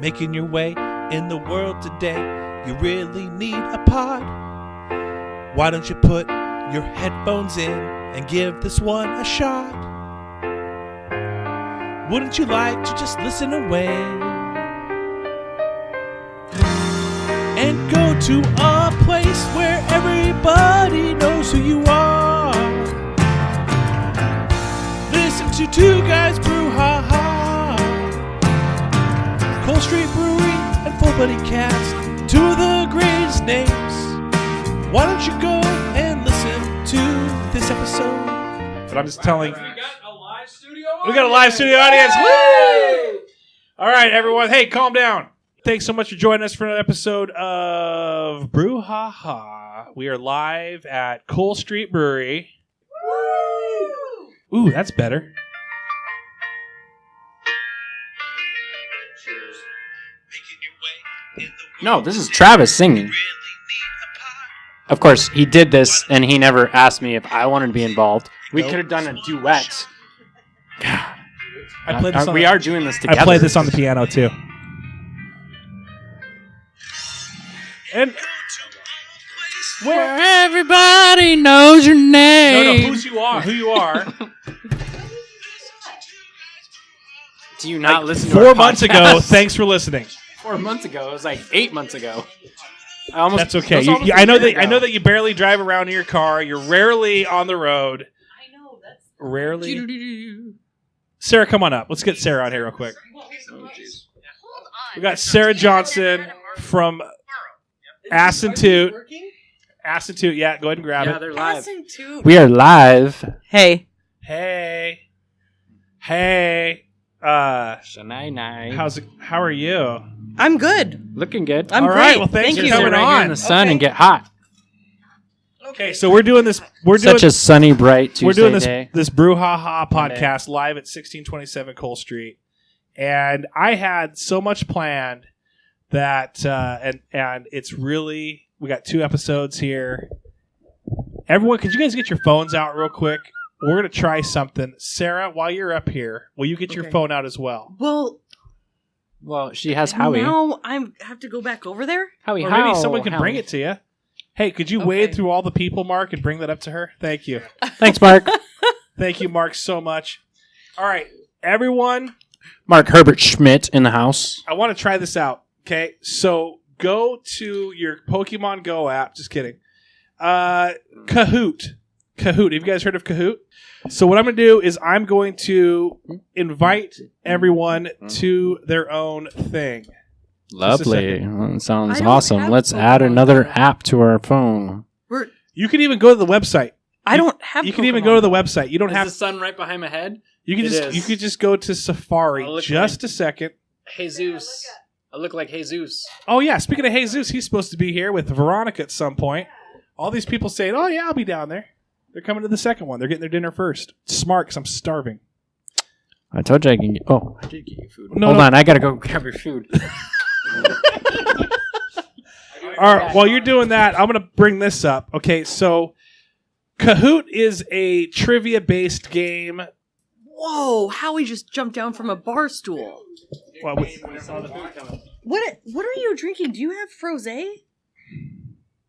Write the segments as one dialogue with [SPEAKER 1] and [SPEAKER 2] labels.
[SPEAKER 1] making your way in the world today, you really need a pod. Why don't you put your headphones in and give this one a shot? Wouldn't you like to just listen away and go to a place where everybody knows who you are? Listen to Two Guys Brew, ha ha. Cold Street Brewery and Full Buddy Cast, two of the greatest names. Why don't you go and listen to this episode? But I'm just telling.
[SPEAKER 2] We got a live studio audience.
[SPEAKER 1] We got a live studio audience. Woo! All right, everyone. Hey, calm down. Thanks so much for joining us for another episode of Brew Ha Ha. We are live at Cold Street Brewery. Woo! Ooh, that's better.
[SPEAKER 2] Cheers.
[SPEAKER 3] No, this is Travis singing. Of course, he did this, and he never asked me if I wanted to be involved. We could have done a duet. God.
[SPEAKER 1] I played this
[SPEAKER 3] We are doing this together.
[SPEAKER 1] I played this on the piano, too. And
[SPEAKER 3] where everybody knows your name.
[SPEAKER 1] No, who you are.
[SPEAKER 3] Do you not listen to
[SPEAKER 1] 4
[SPEAKER 3] our
[SPEAKER 1] months
[SPEAKER 3] podcast?
[SPEAKER 1] ago, thanks for listening.
[SPEAKER 3] 4 months ago. It was like 8 months ago.
[SPEAKER 1] That's okay. I know that you barely drive around in your car. You're rarely on the road.
[SPEAKER 4] I know, that's...
[SPEAKER 1] Rarely. Sara, come on up. Let's get Sara on here real quick.
[SPEAKER 4] Oh,
[SPEAKER 1] We got Sara Johnson from Ass and Toot. Ass and Toot, yeah, go ahead and grab it.
[SPEAKER 3] They're live.
[SPEAKER 4] Toot.
[SPEAKER 3] We are live.
[SPEAKER 4] Hey.
[SPEAKER 1] Hey.
[SPEAKER 3] Shania.
[SPEAKER 1] How are you?
[SPEAKER 4] I'm good.
[SPEAKER 3] Looking good.
[SPEAKER 4] I'm
[SPEAKER 1] All
[SPEAKER 4] great.
[SPEAKER 1] right, well, thanks
[SPEAKER 4] Thank
[SPEAKER 1] for
[SPEAKER 4] you.
[SPEAKER 1] coming
[SPEAKER 3] Sit right here in the sun and get hot.
[SPEAKER 1] Okay, so we're doing this.
[SPEAKER 3] Such a sunny, bright Tuesday
[SPEAKER 1] We're doing
[SPEAKER 3] day.
[SPEAKER 1] this Brew Ha Ha
[SPEAKER 3] Monday.
[SPEAKER 1] podcast live at 1627 Cole Street, and I had so much planned that and it's really, we got 2 episodes here. Everyone, could you guys get your phones out real quick? We're gonna try something. Sara, while you're up here, will you get your phone out as well?
[SPEAKER 3] Well, she has Howie.
[SPEAKER 4] Now I have to go back over there?
[SPEAKER 3] Howie,
[SPEAKER 1] Or
[SPEAKER 3] how?
[SPEAKER 1] maybe someone can
[SPEAKER 3] Howie.
[SPEAKER 1] bring it to you. Hey, could you wade through all the people, Mark, and bring that up to her? Thank you.
[SPEAKER 3] Thanks, Mark.
[SPEAKER 1] Thank you, Mark, so much. All right, everyone.
[SPEAKER 3] Mark Herbert Schmidt in the house.
[SPEAKER 1] I want to try this out. Okay, so go to your Pokemon Go app. Just kidding. Kahoot. Have you guys heard of Kahoot? So what I'm going to do is I'm going to invite everyone to their own thing.
[SPEAKER 3] Lovely. That sounds
[SPEAKER 4] I don't
[SPEAKER 3] awesome.
[SPEAKER 4] have
[SPEAKER 3] Let's
[SPEAKER 4] Pokemon
[SPEAKER 3] add another
[SPEAKER 4] Go.
[SPEAKER 3] app to our phone.
[SPEAKER 1] You can even go to the website.
[SPEAKER 4] I don't have
[SPEAKER 1] You can even go to the website. You don't
[SPEAKER 3] Is
[SPEAKER 1] have.
[SPEAKER 3] the sun right behind my head?
[SPEAKER 1] You can
[SPEAKER 3] It
[SPEAKER 1] just.
[SPEAKER 3] is.
[SPEAKER 1] You could just go to Safari.
[SPEAKER 3] I look
[SPEAKER 1] Just a second.
[SPEAKER 3] Jesus. I look like Jesus.
[SPEAKER 1] Oh yeah. Speaking of Jesus, he's supposed to be here with Veronica at some point. All these people saying, "Oh yeah, I'll be down there." They're coming to the second one. They're getting their dinner first. Smart, because I'm starving.
[SPEAKER 3] I told you I can get... Oh, I did get you food.
[SPEAKER 1] No,
[SPEAKER 3] Hold
[SPEAKER 1] no.
[SPEAKER 3] on, I gotta go grab your food.
[SPEAKER 1] All right, while you're doing that, I'm going to bring this up. Okay, so Kahoot is a trivia-based game.
[SPEAKER 4] Whoa, Howie just jumped down from a bar stool.
[SPEAKER 1] Well,
[SPEAKER 4] What are you drinking? Do you have frosé?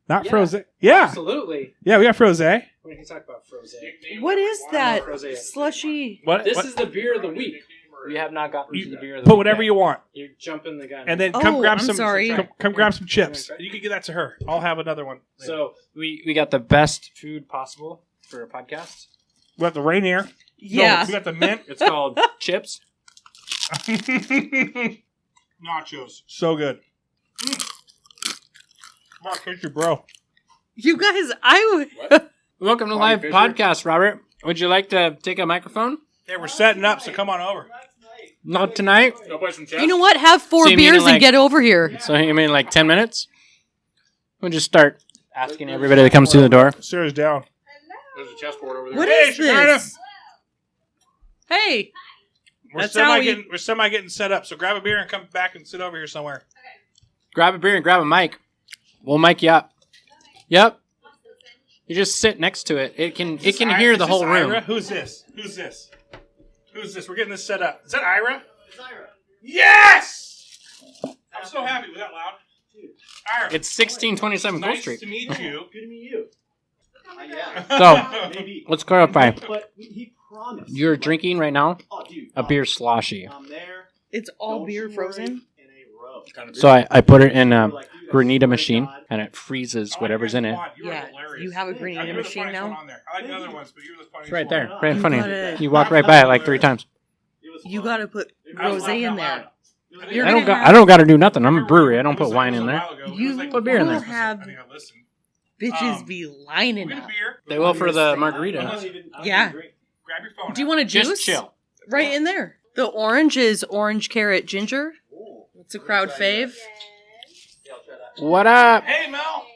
[SPEAKER 1] not
[SPEAKER 3] Yeah.
[SPEAKER 1] Frozen. Yeah.
[SPEAKER 3] Absolutely.
[SPEAKER 1] Yeah, we got Frozen.
[SPEAKER 3] We can talk about Frosé.
[SPEAKER 4] What is that?
[SPEAKER 3] Frosé.
[SPEAKER 4] Slushy.
[SPEAKER 1] What?
[SPEAKER 3] This
[SPEAKER 1] what?
[SPEAKER 3] is the beer of the week. We have not gotten to the beer of the
[SPEAKER 1] Put
[SPEAKER 3] week.
[SPEAKER 1] whatever you want.
[SPEAKER 3] You're jumping the gun.
[SPEAKER 1] And then come grab
[SPEAKER 4] I'm
[SPEAKER 1] some.
[SPEAKER 4] sorry.
[SPEAKER 1] Come grab some chips. You can give that to her. I'll have another one.
[SPEAKER 3] So we got the best food possible for a podcast.
[SPEAKER 1] We got the Rainier.
[SPEAKER 4] Yeah.
[SPEAKER 1] No, we got the mint.
[SPEAKER 3] It's called chips.
[SPEAKER 1] Nachos. So good. Mark, here's your bro.
[SPEAKER 4] You guys,
[SPEAKER 3] Welcome to live podcast, Robert. Would you like to take a microphone?
[SPEAKER 1] Yeah, we're setting up, so come on over.
[SPEAKER 3] Not tonight.
[SPEAKER 4] you know what? Have 4
[SPEAKER 3] So you mean
[SPEAKER 4] beers
[SPEAKER 3] like-
[SPEAKER 4] and get over here.
[SPEAKER 3] So you mean like 10 minutes? We'll just start asking everybody that comes through the door.
[SPEAKER 1] Sara's down.
[SPEAKER 2] There's a chessboard over there.
[SPEAKER 4] What
[SPEAKER 1] Hey,
[SPEAKER 4] is
[SPEAKER 1] Shakarna.
[SPEAKER 4] this? Hey.
[SPEAKER 1] We're
[SPEAKER 4] That's how
[SPEAKER 1] we're semi getting set up, so grab a beer and come back and sit over here somewhere.
[SPEAKER 3] Grab a beer and grab a mic. We'll mic you up. Yep. You just sit next to it. It can hear the whole room.
[SPEAKER 1] Ira? Who's this? Who's this? We're getting this set up. Is that Ira? It's Ira. Yes! I'm so happy. Was that loud? Ira,
[SPEAKER 3] It's 1627 Cold
[SPEAKER 1] nice
[SPEAKER 3] Street.
[SPEAKER 1] to meet you.
[SPEAKER 5] Good to meet you. Yeah.
[SPEAKER 3] So,
[SPEAKER 5] Maybe.
[SPEAKER 3] let's clarify.
[SPEAKER 5] But he promised.
[SPEAKER 3] You're drinking right now
[SPEAKER 5] Oh, dude.
[SPEAKER 3] a beer sloshy.
[SPEAKER 5] I'm there.
[SPEAKER 4] It's all
[SPEAKER 5] Don't
[SPEAKER 4] beer
[SPEAKER 5] you
[SPEAKER 4] frozen.
[SPEAKER 5] worry, in a row.
[SPEAKER 3] So I put it in a granita machine, and it freezes whatever's in it.
[SPEAKER 4] Yeah. You have a granita machine now.
[SPEAKER 1] I like the other ones, but you're the funniest
[SPEAKER 3] It's right
[SPEAKER 1] one.
[SPEAKER 3] there. Right in front of
[SPEAKER 4] gotta-
[SPEAKER 3] you. You walk right by it like 3 times.
[SPEAKER 5] It was
[SPEAKER 4] You
[SPEAKER 5] fun.
[SPEAKER 4] gotta put
[SPEAKER 1] I was
[SPEAKER 4] rosé
[SPEAKER 1] laughing
[SPEAKER 4] in
[SPEAKER 1] out
[SPEAKER 4] there.
[SPEAKER 1] loud.
[SPEAKER 4] You're
[SPEAKER 3] I don't
[SPEAKER 4] gonna
[SPEAKER 3] got. I don't got to do nothing. I'm a brewery. I don't put wine in there.
[SPEAKER 4] You
[SPEAKER 3] put beer in there.
[SPEAKER 4] will have
[SPEAKER 1] I think I listened.
[SPEAKER 4] bitches be lining
[SPEAKER 1] We'll get a
[SPEAKER 4] up.
[SPEAKER 1] beer.
[SPEAKER 3] They will for the
[SPEAKER 5] I don't
[SPEAKER 3] margarita.
[SPEAKER 5] even
[SPEAKER 4] Yeah.
[SPEAKER 5] drink.
[SPEAKER 1] Grab your phone.
[SPEAKER 4] Do you want a juice?
[SPEAKER 3] Just chill.
[SPEAKER 4] Right in there. The orange is orange carrot ginger. It's a crowd fave.
[SPEAKER 3] What up?
[SPEAKER 1] Hey, Mel.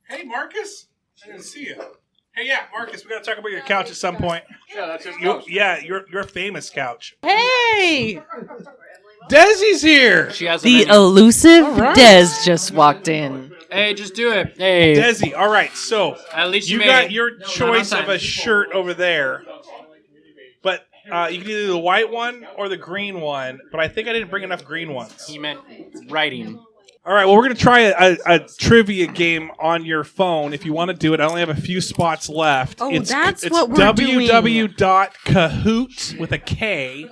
[SPEAKER 1] Hey, Marcus. I didn't see you. Hey, yeah, Marcus. We got to talk about your couch at some point.
[SPEAKER 2] Yeah, that's his
[SPEAKER 1] Your famous couch.
[SPEAKER 4] Hey!
[SPEAKER 1] Desi's here.
[SPEAKER 3] She has a
[SPEAKER 4] The
[SPEAKER 3] menu.
[SPEAKER 4] elusive
[SPEAKER 1] right.
[SPEAKER 4] Des just walked in.
[SPEAKER 3] Hey, just do it. Hey.
[SPEAKER 1] Desi. All right. So
[SPEAKER 3] At least
[SPEAKER 1] you
[SPEAKER 3] made
[SPEAKER 1] got
[SPEAKER 3] it.
[SPEAKER 1] your choice of a shirt over there, but you can either do the white one or the green one. But I think I didn't bring enough green ones.
[SPEAKER 3] He meant writing.
[SPEAKER 1] All right. Well, we're gonna try a trivia game on your phone. If you want to do it, I only have a few spots left.
[SPEAKER 4] Oh,
[SPEAKER 1] it's
[SPEAKER 4] that's what we're doing.
[SPEAKER 1] www.kahoot with a K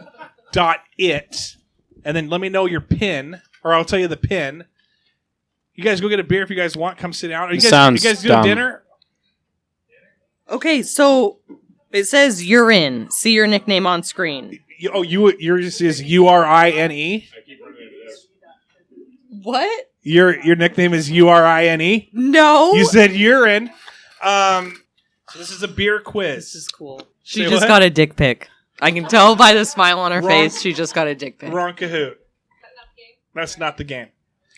[SPEAKER 1] .it, and then let me know your PIN, or I'll tell you the PIN. You guys go get a beer if you guys want. Come sit down. Are you guys,
[SPEAKER 3] Sounds
[SPEAKER 1] you guys doing
[SPEAKER 3] dumb.
[SPEAKER 1] dinner?
[SPEAKER 4] Okay, so it says you're in. See your nickname on screen.
[SPEAKER 1] Yours is URINE.
[SPEAKER 4] What?
[SPEAKER 1] Your nickname is URINE.
[SPEAKER 4] No.
[SPEAKER 1] You said urine. So this is a beer quiz.
[SPEAKER 4] This is cool.
[SPEAKER 1] Say
[SPEAKER 4] She just
[SPEAKER 1] what?
[SPEAKER 4] got a dick pic. I can tell by the smile on her
[SPEAKER 1] Wrong.
[SPEAKER 4] face. She just got a dick pic.
[SPEAKER 1] Wrong Kahoot. That's not the game.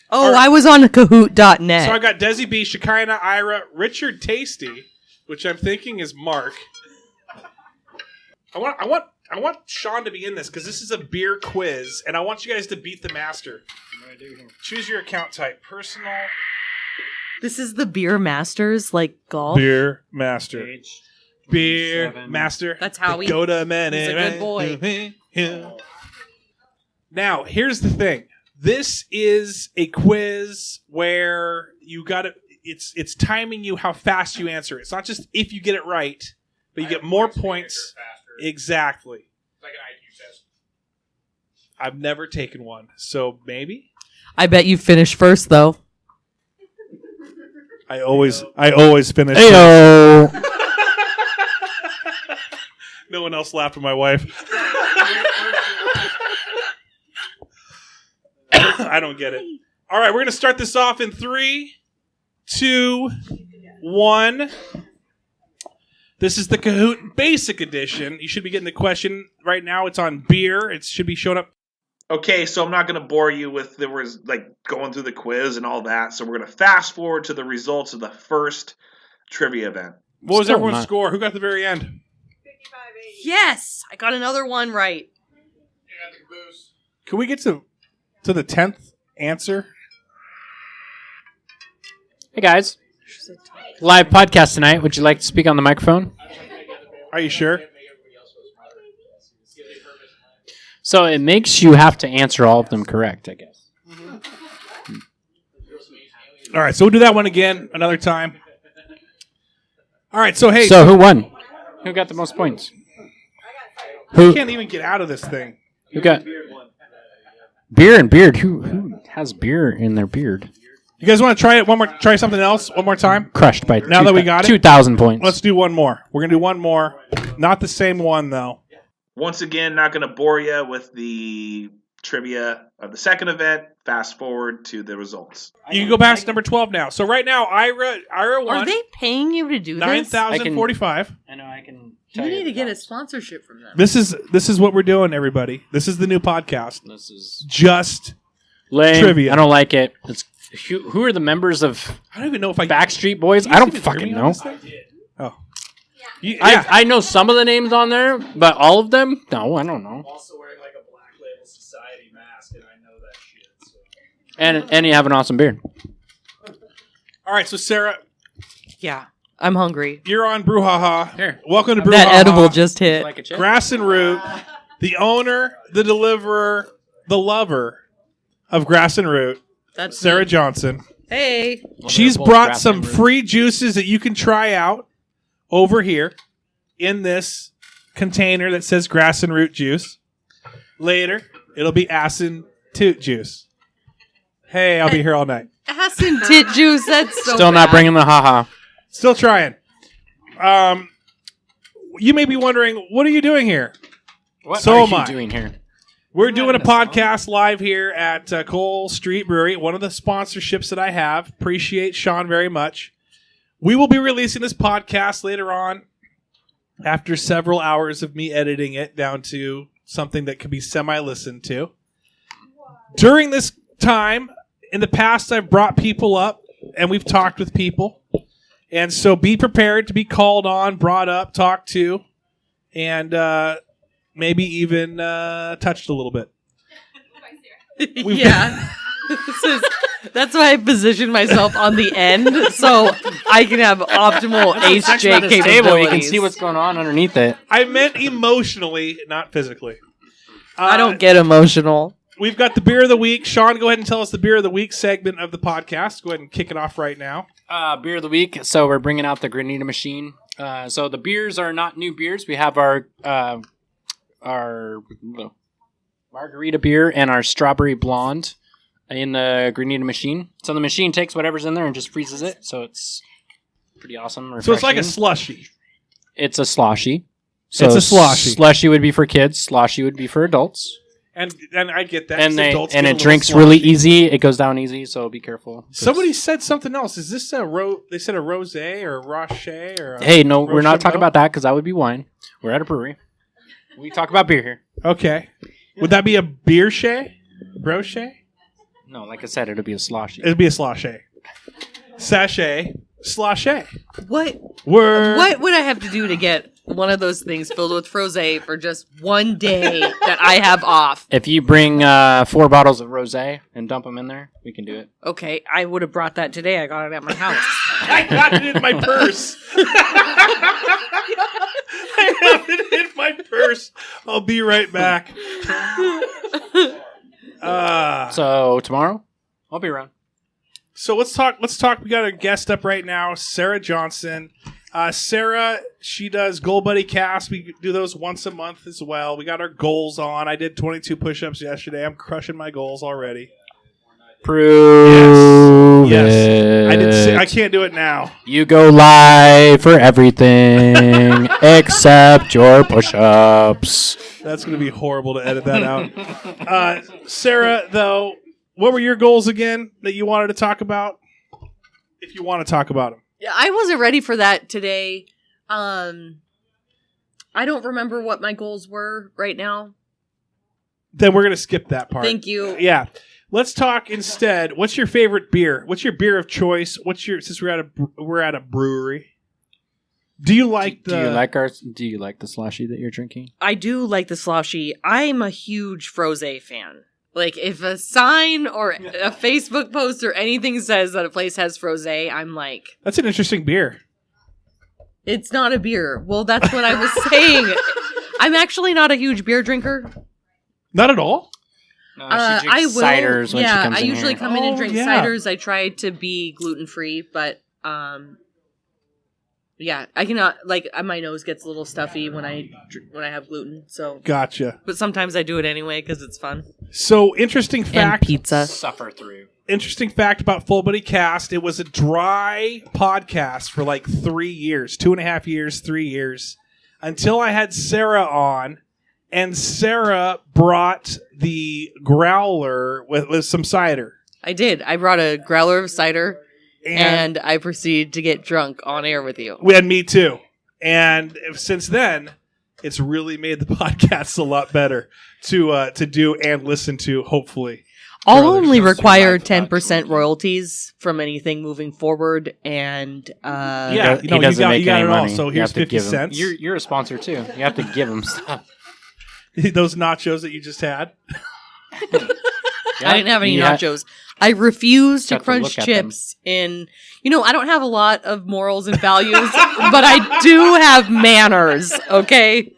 [SPEAKER 4] Oh,
[SPEAKER 1] All right.
[SPEAKER 4] I was on Kahoot.net.
[SPEAKER 1] So I got Desi B, Shekinah, Ira, Richard Tasty, which I'm thinking is Mark. I want Sean to be in this because this is a beer quiz, and I want you guys to beat the master. Choose your account type. Personal
[SPEAKER 4] This is the Beer Masters, like golf.
[SPEAKER 1] beer master. Beer
[SPEAKER 3] 7.
[SPEAKER 1] master.
[SPEAKER 4] That's how we-
[SPEAKER 1] go to man.
[SPEAKER 4] he's a good boy.
[SPEAKER 1] Now, here's the thing. This is a quiz where you got to. It's timing you how fast you answer. It's not just if you get it right, but you get more points. Exactly.
[SPEAKER 2] It's like an IQ test.
[SPEAKER 1] I've never taken one, so maybe.
[SPEAKER 4] I bet you finished first, though.
[SPEAKER 1] I always finish.
[SPEAKER 3] Heyo.
[SPEAKER 1] No one else laughed at my wife. I don't get it. All right, we're going to start this off in 3, 2, 1. This is the Kahoot Basic Edition. You should be getting the question right now. It's on beer. It should be showing up. Okay, so I'm not going to bore you with going through the quiz and all that. So we're going to fast forward to the results of the first trivia event. What was
[SPEAKER 3] Still
[SPEAKER 1] everyone's
[SPEAKER 3] not.
[SPEAKER 1] score? Who got the very end?
[SPEAKER 4] Yes! I got another one right.
[SPEAKER 2] Yeah, the caboose.
[SPEAKER 1] Can we get to the 10th answer?
[SPEAKER 3] Hey guys. Live podcast tonight. Would you like to speak on the microphone?
[SPEAKER 1] Are you sure?
[SPEAKER 3] So it makes you have to answer all of them correct, I guess.
[SPEAKER 1] All right, so we'll do that one again another time. All right, so hey,
[SPEAKER 3] So who won? Who got the most points?
[SPEAKER 1] you
[SPEAKER 3] Who
[SPEAKER 1] can't even get out of this thing.
[SPEAKER 3] who got beer and beard? Who has beer in their beard?
[SPEAKER 1] You guys want to try it one more? Try something else one more time.
[SPEAKER 3] Crushed by
[SPEAKER 1] Now that we got it?
[SPEAKER 3] 2,000 points.
[SPEAKER 1] Let's do one more. We're gonna do one more. Not the same one though.
[SPEAKER 6] Once again, not going to bore you with the trivia of the second event. Fast forward to the results.
[SPEAKER 1] You can go past number 12 now. So right now, Ira
[SPEAKER 4] Are
[SPEAKER 1] won
[SPEAKER 4] they paying you to do this?
[SPEAKER 1] 9,045.
[SPEAKER 3] I know I can.
[SPEAKER 4] You need to get a sponsorship from them.
[SPEAKER 1] This is what we're doing, everybody. This is the new podcast.
[SPEAKER 3] This is
[SPEAKER 1] Just
[SPEAKER 3] lame.
[SPEAKER 1] Trivia.
[SPEAKER 3] I don't like it. It's who are the members of
[SPEAKER 1] I don't even know if I
[SPEAKER 3] Backstreet Boys?
[SPEAKER 1] Can you
[SPEAKER 3] I don't
[SPEAKER 1] even hear
[SPEAKER 3] fucking
[SPEAKER 1] me on
[SPEAKER 3] know.
[SPEAKER 1] this thing? Oh. Yeah.
[SPEAKER 3] I know some of the names on there, but all of them? No, I don't know.
[SPEAKER 2] Also wearing like a Black Label Society mask, and I know that shit. So.
[SPEAKER 3] And you have an awesome beard.
[SPEAKER 1] All right, so Sarah,
[SPEAKER 4] Yeah, I'm hungry.
[SPEAKER 1] you're on Brouhaha.
[SPEAKER 3] Here.
[SPEAKER 1] Welcome to Brouhaha.
[SPEAKER 4] That edible just hit.
[SPEAKER 3] Like a chip?
[SPEAKER 1] Grass and Root, the owner, the deliverer, the lover of Grass and Root,
[SPEAKER 4] That's
[SPEAKER 1] Sara
[SPEAKER 4] me.
[SPEAKER 1] Johnson.
[SPEAKER 4] Hey.
[SPEAKER 1] She's
[SPEAKER 3] both
[SPEAKER 1] brought
[SPEAKER 3] Grass
[SPEAKER 1] some
[SPEAKER 3] and Root.
[SPEAKER 1] free juices that you can try out over here in this container that says Grass and Root juice. Later, it'll be Ass and Toot juice. Hey, I'll be here all night.
[SPEAKER 4] Ass and tit juice. That's so
[SPEAKER 3] Still not
[SPEAKER 4] bad.
[SPEAKER 3] bringing the haha.
[SPEAKER 1] Still trying. You may be wondering, what are you doing here?
[SPEAKER 3] What
[SPEAKER 1] So
[SPEAKER 3] are
[SPEAKER 1] am
[SPEAKER 3] you
[SPEAKER 1] I.
[SPEAKER 3] doing here?
[SPEAKER 1] We're
[SPEAKER 3] You're
[SPEAKER 1] doing a
[SPEAKER 3] not in a song.
[SPEAKER 1] podcast live here at Cole Street Brewery, one of the sponsorships that I have. Appreciate Sean very much. We will be releasing this podcast later on after several hours of me editing it down to something that can be semi-listened to. During this time, in the past, I've brought people up and we've talked with people. And so be prepared to be called on, brought up, talked to, and maybe even touched a little bit. We've-
[SPEAKER 4] Yeah. That's why I positioned myself on the end so I can have optimal
[SPEAKER 3] Section
[SPEAKER 4] HJ
[SPEAKER 3] of this
[SPEAKER 4] capabilities.
[SPEAKER 3] table, you can see what's going on underneath it.
[SPEAKER 1] I meant emotionally, not physically.
[SPEAKER 4] I don't get emotional.
[SPEAKER 1] We've got the beer of the week. Sean, go ahead and tell us the beer of the week segment of the podcast. Go ahead and kick it off right now.
[SPEAKER 3] Beer of the week. So we're bringing out the Grenada machine. So the beers are not new beers. We have our margarita beer and our strawberry blonde in the Grenada machine. So the machine takes whatever's in there and just freezes it. So it's pretty awesome.
[SPEAKER 1] So it's like a
[SPEAKER 3] refreshing.
[SPEAKER 1] slushy.
[SPEAKER 3] It's a sloshy. So
[SPEAKER 1] It's a sloshy.
[SPEAKER 3] Slushy would be for kids. Sloshy would be for adults.
[SPEAKER 1] And I get that.
[SPEAKER 3] And
[SPEAKER 1] 'cause
[SPEAKER 3] they
[SPEAKER 1] adults
[SPEAKER 3] and
[SPEAKER 1] get a
[SPEAKER 3] it
[SPEAKER 1] little
[SPEAKER 3] drinks
[SPEAKER 1] sloshy.
[SPEAKER 3] really easy. It goes down easy. So be careful.
[SPEAKER 1] Somebody said something else. Is this a they said a rosé or a rocher or a
[SPEAKER 3] Hey, no, we're not talking
[SPEAKER 1] Rochambeau?
[SPEAKER 3] about that because that would be wine. We're at a brewery. We talk about beer here.
[SPEAKER 1] Okay. Would that be a beer shay? Brochet?
[SPEAKER 3] No, like I said, it'll be a sloshy.
[SPEAKER 1] It'd be a sloshay. Sachet. Sloshay.
[SPEAKER 4] What
[SPEAKER 1] Word.
[SPEAKER 4] What would I have to do to get one of those things filled with frosé for just one day that I have off?
[SPEAKER 3] If you bring 4 bottles of rosé and dump them in there, we can do it.
[SPEAKER 4] Okay, I would have brought that today. I got it at my house.
[SPEAKER 1] I got it in my purse. I have it in my purse. I'll be right back.
[SPEAKER 3] So tomorrow, I'll be around.
[SPEAKER 1] So let's talk. We got a guest up right now, Sara Johnson. Sara, she does Goal Buddy Cast. We do those once a month as well. We got our goals on. I did 22 push-ups yesterday. I'm crushing my goals already.
[SPEAKER 3] Prove
[SPEAKER 1] Yes. I can't do it now.
[SPEAKER 3] You go live for everything except your push-ups.
[SPEAKER 1] That's going to be horrible to edit that out. Sara, though, what were your goals again that you wanted to talk about? If you want to talk about them.
[SPEAKER 4] Yeah, I wasn't ready for that today. I don't remember what my goals were right now.
[SPEAKER 1] Then we're going to skip that part.
[SPEAKER 4] Thank you.
[SPEAKER 1] Yeah. Let's talk instead. What's your favorite beer? What's your beer of choice? Since we're at a brewery? Do you like
[SPEAKER 3] Do you like the sloshy that you're drinking?
[SPEAKER 4] I do like the sloshy. I'm a huge frosé fan. Like, if a sign or a Facebook post or anything says that a place has frosé, I'm like,
[SPEAKER 1] That's an interesting beer.
[SPEAKER 4] it's not a beer. Well, that's what I was saying. I'm actually not a huge beer drinker.
[SPEAKER 1] Not at all?
[SPEAKER 3] No,
[SPEAKER 4] I will.
[SPEAKER 3] ciders when she comes
[SPEAKER 4] I
[SPEAKER 3] in
[SPEAKER 4] usually
[SPEAKER 3] here.
[SPEAKER 4] come in and drink
[SPEAKER 1] yeah.
[SPEAKER 4] ciders. I try to be gluten free, but yeah, I cannot. Like, my nose gets a little stuffy when I have gluten. So,
[SPEAKER 1] Gotcha.
[SPEAKER 4] but sometimes I do it anyway because it's fun.
[SPEAKER 1] So, interesting fact.
[SPEAKER 4] And pizza.
[SPEAKER 3] Suffer through.
[SPEAKER 1] Interesting fact about Full Buddy Cast. It was a dry podcast for like 3 years, 2.5 years, 3 years, until I had Sara on, and Sara brought the growler with some cider.
[SPEAKER 4] I did. I brought a growler of cider, and I proceeded to get drunk on air with you.
[SPEAKER 1] And me too. And since then, it's really made the podcast a lot better to do and listen to, hopefully.
[SPEAKER 4] I'll
[SPEAKER 1] Growlers
[SPEAKER 4] only
[SPEAKER 1] don't
[SPEAKER 4] require
[SPEAKER 1] survive
[SPEAKER 4] 10% royalties from anything moving forward, and
[SPEAKER 1] Yeah,
[SPEAKER 3] He
[SPEAKER 1] you
[SPEAKER 3] doesn't
[SPEAKER 1] got
[SPEAKER 3] make
[SPEAKER 1] it
[SPEAKER 3] any
[SPEAKER 1] all.
[SPEAKER 3] money.
[SPEAKER 1] So
[SPEAKER 3] You
[SPEAKER 1] here's
[SPEAKER 3] have to
[SPEAKER 1] 50
[SPEAKER 3] give him-
[SPEAKER 1] cents.
[SPEAKER 3] You're a sponsor too. You have to give him stuff.
[SPEAKER 1] Those nachos that you just had.
[SPEAKER 4] I didn't have any
[SPEAKER 3] You
[SPEAKER 4] nachos. I refuse to
[SPEAKER 3] Have to
[SPEAKER 4] crunch
[SPEAKER 3] look at them.
[SPEAKER 4] chips in. I don't have a lot of morals and values, but I do have manners. Okay.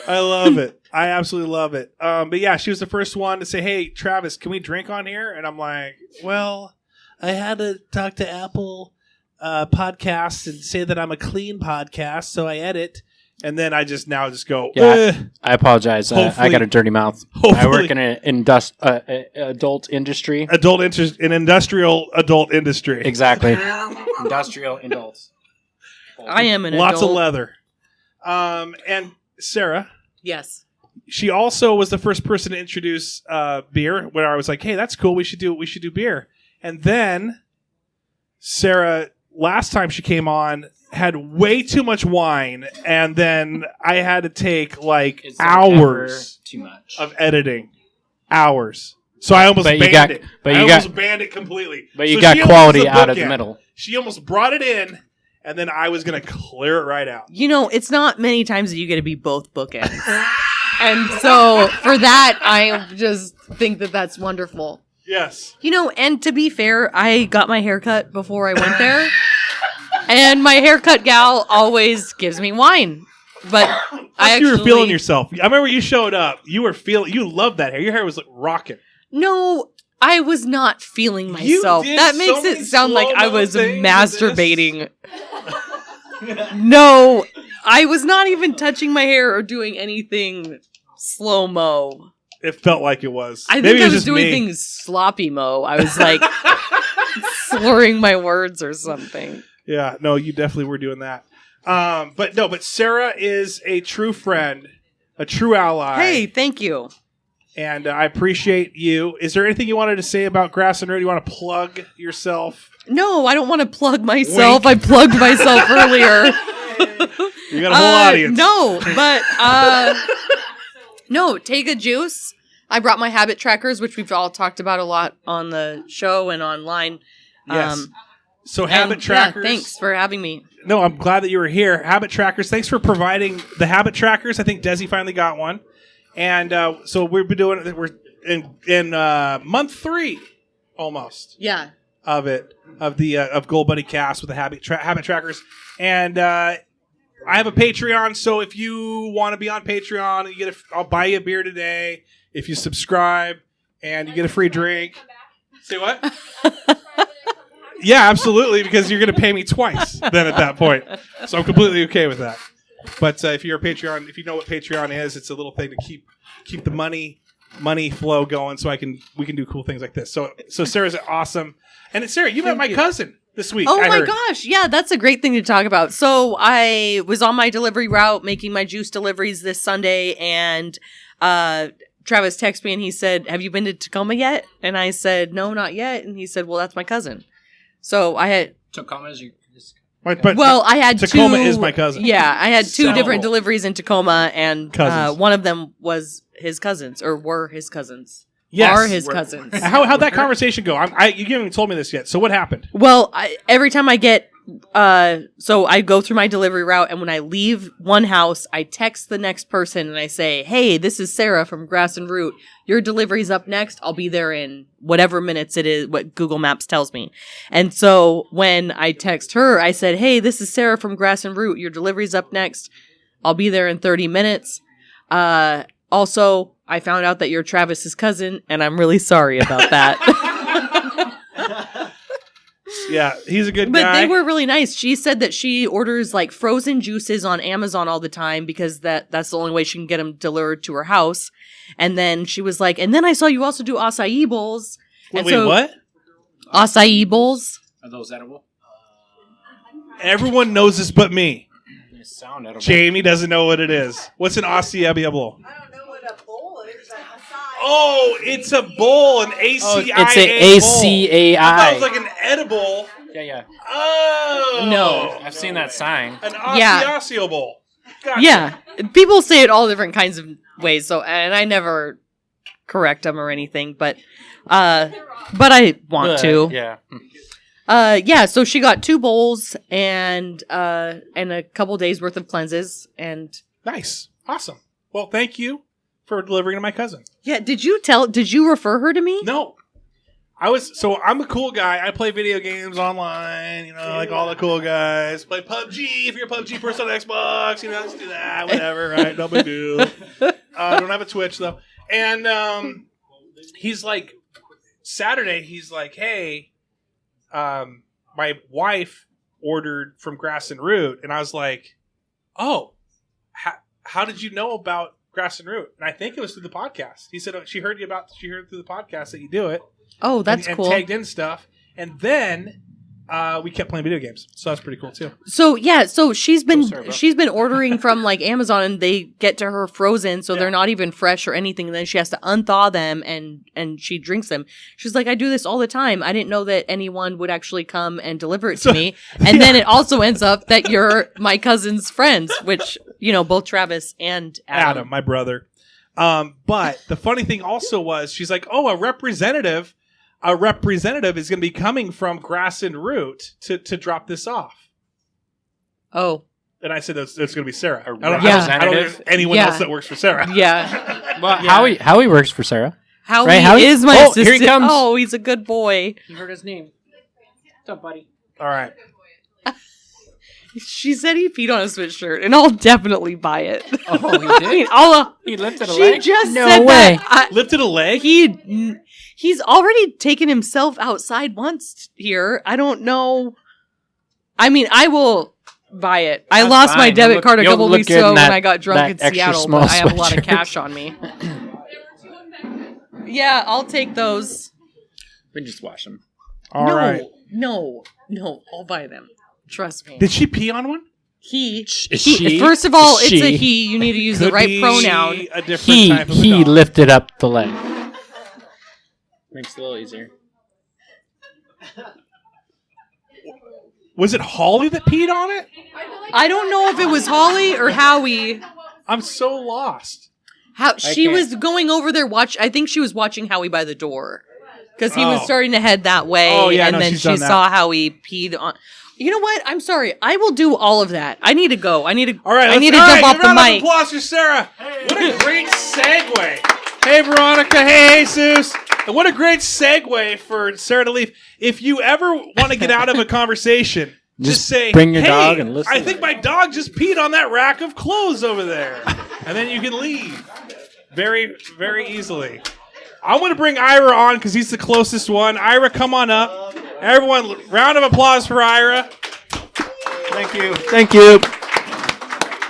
[SPEAKER 1] I love it. I absolutely love it. But yeah, she was the first one to say, "Hey, Travis, can we drink on here?" And I'm like, "Well, I had to talk to Apple Podcasts and say that I'm a clean podcast, so I edit." And then I just go,
[SPEAKER 3] Yeah, I apologize. I got a dirty mouth. I work in an adult industry.
[SPEAKER 1] An industrial adult industry.
[SPEAKER 3] Exactly. Industrial adults.
[SPEAKER 4] I am an
[SPEAKER 1] Lots
[SPEAKER 4] adult.
[SPEAKER 1] of leather. And Sarah,
[SPEAKER 4] Yes.
[SPEAKER 1] she also was the first person to introduce beer. Where I was like, "Hey, that's cool. We should do beer." And then Sarah, last time she came on, had way too much wine, and then I had to take like
[SPEAKER 3] Is there
[SPEAKER 1] hours
[SPEAKER 3] ever too much
[SPEAKER 1] of editing. Hours. So I almost
[SPEAKER 3] But you
[SPEAKER 1] banned
[SPEAKER 3] got-
[SPEAKER 1] it.
[SPEAKER 3] but
[SPEAKER 1] I
[SPEAKER 3] you
[SPEAKER 1] almost
[SPEAKER 3] got-
[SPEAKER 1] banned it completely.
[SPEAKER 3] But you
[SPEAKER 1] So
[SPEAKER 3] got
[SPEAKER 1] she almost
[SPEAKER 3] quality
[SPEAKER 1] was a
[SPEAKER 3] out of the
[SPEAKER 1] bookend.
[SPEAKER 3] middle.
[SPEAKER 1] She almost brought it in, and then I was going to clear it right out.
[SPEAKER 4] You know, it's not many times that you get to be both bookends. And so for that, I just think that that's wonderful.
[SPEAKER 1] Yes.
[SPEAKER 4] You know, and to be fair, I got my haircut before I went there. And my haircut gal always gives me wine. But
[SPEAKER 1] You were feeling yourself. I remember you showed up. You loved that hair. Your hair was like rocking.
[SPEAKER 4] No, I was not feeling
[SPEAKER 1] You
[SPEAKER 4] myself.
[SPEAKER 1] did
[SPEAKER 4] That
[SPEAKER 1] so
[SPEAKER 4] makes
[SPEAKER 1] many
[SPEAKER 4] it sound like I
[SPEAKER 1] slow-mo
[SPEAKER 4] was
[SPEAKER 1] things with
[SPEAKER 4] masturbating. No, I was not even touching my hair or doing anything slow-mo.
[SPEAKER 1] It felt like it was.
[SPEAKER 4] I
[SPEAKER 1] Maybe
[SPEAKER 4] think
[SPEAKER 1] it
[SPEAKER 4] I was
[SPEAKER 1] just
[SPEAKER 4] doing
[SPEAKER 1] me.
[SPEAKER 4] things sloppy-mo. I was like slurring my words or something.
[SPEAKER 1] Yeah, no, you definitely were doing that. But Sarah is a true friend, a true ally.
[SPEAKER 4] Hey, thank you.
[SPEAKER 1] And I appreciate you. Is there anything you wanted to say about Grass and Root? You want to plug yourself?
[SPEAKER 4] No, I don't want to plug myself.
[SPEAKER 1] Wink.
[SPEAKER 4] I plugged myself earlier.
[SPEAKER 1] You got a whole audience.
[SPEAKER 4] No, but no, take a juice. I brought my habit trackers, which we've all talked about a lot on the show and online.
[SPEAKER 1] Yes. So habit
[SPEAKER 4] And,
[SPEAKER 1] trackers.
[SPEAKER 4] Yeah, thanks for having me.
[SPEAKER 1] No, I'm glad that you were here. Habit trackers. Thanks for providing the habit trackers. I think Desi finally got one, and so we've been doing it. We're in month 3 almost
[SPEAKER 4] Yeah.
[SPEAKER 1] of Gold Buddy Cast with the habit trackers, and I have a Patreon. So if you want to be on Patreon, I'll buy you a beer today if you subscribe, and you get a free drink. Say what? Yeah, absolutely, because you're going to pay me twice then at that point. So I'm completely okay with that. But if you're a Patreon, if you know what Patreon is, it's a little thing to keep the money flow going so we can do cool things like this. So Sarah's awesome. And Sarah, you met my cousin this week.
[SPEAKER 4] Oh
[SPEAKER 1] I
[SPEAKER 4] my
[SPEAKER 1] heard.
[SPEAKER 4] gosh. Yeah, that's a great thing to talk about. So I was on my delivery route making my juice deliveries this Sunday, and Travis texted me and he said, "Have you been to Tacoma yet?" And I said, "No, not yet." And he said, "Well, that's my cousin." So I had
[SPEAKER 3] Tacoma's your.
[SPEAKER 1] But
[SPEAKER 4] I had
[SPEAKER 1] Tacoma
[SPEAKER 4] two,
[SPEAKER 1] is my cousin.
[SPEAKER 4] Yeah, I had two
[SPEAKER 3] So-
[SPEAKER 4] different deliveries in Tacoma, and
[SPEAKER 1] Cousins.
[SPEAKER 4] one of them was his cousins, or were his cousins.
[SPEAKER 1] Yes.
[SPEAKER 4] Are his
[SPEAKER 3] We're-
[SPEAKER 4] cousins.
[SPEAKER 1] How'd that conversation go? You haven't even told me this yet. So what happened?
[SPEAKER 4] Well, every time I get, so I go through my delivery route, and when I leave one house, I text the next person and I say, "Hey, this is Sara from Grass and Root. Your delivery's up next. I'll be there in whatever minutes it is, what Google Maps tells me." And so when I text her, I said, "Hey, this is Sara from Grass and Root. Your delivery's up next. I'll be there in 30 minutes. Also, I found out that you're Travis's cousin, and I'm really sorry about that."
[SPEAKER 1] Yeah, he's a good
[SPEAKER 4] But
[SPEAKER 1] guy.
[SPEAKER 4] they were really nice. She said that she orders like frozen juices on Amazon all the time because that's the only way she can get them delivered to her house. And then she was like, "And then I saw you also do acai bowls."
[SPEAKER 1] Wait,
[SPEAKER 4] And
[SPEAKER 1] what?
[SPEAKER 4] Acai bowls?
[SPEAKER 3] Are those edible?
[SPEAKER 1] Everyone knows this but me.
[SPEAKER 3] They sound edible.
[SPEAKER 1] Jamie doesn't know what it is. What's an acai bowl?
[SPEAKER 7] I don't know what a bowl is.
[SPEAKER 1] Oh, it's a bowl, an ACIA
[SPEAKER 3] Oh, it's a
[SPEAKER 1] bowl. I thought it was
[SPEAKER 3] ACAI.
[SPEAKER 1] like an edible.
[SPEAKER 3] Yeah.
[SPEAKER 1] Oh.
[SPEAKER 4] No.
[SPEAKER 3] I've seen that sign.
[SPEAKER 1] An
[SPEAKER 4] Yeah.
[SPEAKER 1] acai bowl. Gotcha.
[SPEAKER 4] Yeah. People say it all different kinds of ways. So, and I never correct them or anything, but I want to.
[SPEAKER 3] Yeah.
[SPEAKER 4] Yeah, so she got 2 bowls and a couple days worth of cleanses, and
[SPEAKER 1] Nice. Awesome. Well, thank you for delivering to my cousin.
[SPEAKER 4] yeah, did you refer her to me?
[SPEAKER 1] No. I'm a cool guy. I play video games online, like all the cool guys. Play PUBG if you're a PUBG person on Xbox, let's do that, whatever, right? No big deal. Don't have a Twitch though. And he's like, Saturday, he's like, hey, my wife ordered from Grass and Root, and I was like, oh, how did you know about Grass and Root? And I think it was through the podcast. He said she heard through the podcast that you do it.
[SPEAKER 4] Oh, that's
[SPEAKER 1] and
[SPEAKER 4] cool.
[SPEAKER 1] tagged in stuff, and then we kept playing video games, so that's pretty cool too.
[SPEAKER 4] So yeah, so she's been
[SPEAKER 1] sorry, bro.
[SPEAKER 4] she's been ordering from like Amazon, and they get to her frozen, so they're not even fresh or anything. And then she has to unthaw them, and she drinks them. She's like, I do this all the time. I didn't know that anyone would actually come and deliver it to me. And then it also ends up that you're my cousin's friends, which both Travis and Adam,
[SPEAKER 1] my brother. But the funny thing also was, she's like, oh, a representative is going to be coming from Grass and Root to drop this off.
[SPEAKER 4] Oh.
[SPEAKER 1] And I said, it's going to be Sarah. I don't know anyone else that works for Sarah.
[SPEAKER 4] Yeah.
[SPEAKER 3] Well, Howie works for Sarah.
[SPEAKER 4] Howie,
[SPEAKER 3] right, Howie
[SPEAKER 4] is my assistant.
[SPEAKER 3] Here he comes.
[SPEAKER 4] Oh, he's a good boy.
[SPEAKER 3] You heard his name. What's up, buddy?
[SPEAKER 1] All right.
[SPEAKER 4] She said he peed on a sweatshirt, and I'll definitely buy it.
[SPEAKER 3] Oh, he did?
[SPEAKER 4] He
[SPEAKER 3] lifted a
[SPEAKER 4] she
[SPEAKER 3] leg?
[SPEAKER 4] just
[SPEAKER 3] No
[SPEAKER 4] said
[SPEAKER 3] way.
[SPEAKER 4] that.
[SPEAKER 1] Lifted a leg?
[SPEAKER 4] He's already taken himself outside once here. I don't know. I mean, I will buy it. I lost my debit card a couple weeks ago when I got drunk in Seattle, but I have a lot of cash on me. Yeah, I'll take those.
[SPEAKER 3] We can just wash them.
[SPEAKER 1] All right.
[SPEAKER 4] No, I'll buy them. Trust me.
[SPEAKER 1] Did she pee on one?
[SPEAKER 4] First of all, it's a he. You need to use the right pronoun.
[SPEAKER 1] A different type of
[SPEAKER 3] He
[SPEAKER 1] dog.
[SPEAKER 3] lifted up the leg. Makes it a little easier.
[SPEAKER 1] Was it Holly that peed on it?
[SPEAKER 4] I don't know if it was Holly or Howie.
[SPEAKER 1] I'm so lost.
[SPEAKER 4] She was going over there I think she was watching Howie by the door. Because he was starting to head that way.
[SPEAKER 1] Oh, yeah,
[SPEAKER 4] and then she saw Howie peed on. You know what? I'm sorry. I will do all of that. I need to go. All right, I need to jump off the mic.
[SPEAKER 1] Applause for Sarah. What a great segue. Hey, Veronica. Hey, Jesus. And what a great segue for Sarah to leave. If you ever want to get out of a conversation, just say,
[SPEAKER 3] bring your dog and listen.
[SPEAKER 1] I think my dog just peed on that rack of clothes over there. And then you can leave very, very easily. I want to bring Ira on because he's the closest one. Ira, come on up. Everyone, round of applause for Ira.
[SPEAKER 5] Thank you.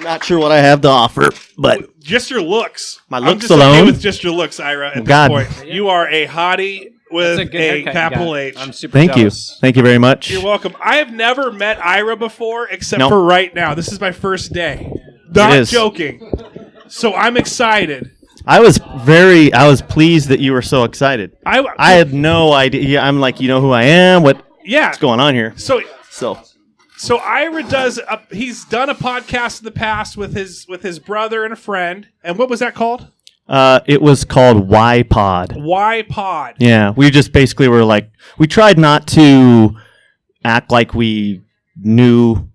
[SPEAKER 5] Not sure what I have to offer, but
[SPEAKER 1] Just your looks.
[SPEAKER 5] My
[SPEAKER 1] I'm
[SPEAKER 5] looks
[SPEAKER 1] just okay
[SPEAKER 5] alone?
[SPEAKER 1] with just your looks, Ira, at
[SPEAKER 5] God.
[SPEAKER 1] this point. You are a hottie with a capital H.
[SPEAKER 3] I'm super
[SPEAKER 5] thank you.
[SPEAKER 3] jealous.
[SPEAKER 5] Thank you very much.
[SPEAKER 1] You're welcome. I have never met Ira before except
[SPEAKER 5] Nope.
[SPEAKER 1] for right now. This is my first day. Not
[SPEAKER 5] is.
[SPEAKER 1] joking. So I'm excited.
[SPEAKER 5] I was pleased that you were so excited. I had no idea. I'm like, you know who I am? What's going on here?
[SPEAKER 1] So Ira he's done a podcast in the past with his brother and a friend. And what was that called?
[SPEAKER 5] It was called Y Pod.
[SPEAKER 1] Y Pod.
[SPEAKER 5] Yeah, we just basically were like, we tried not to act like we knew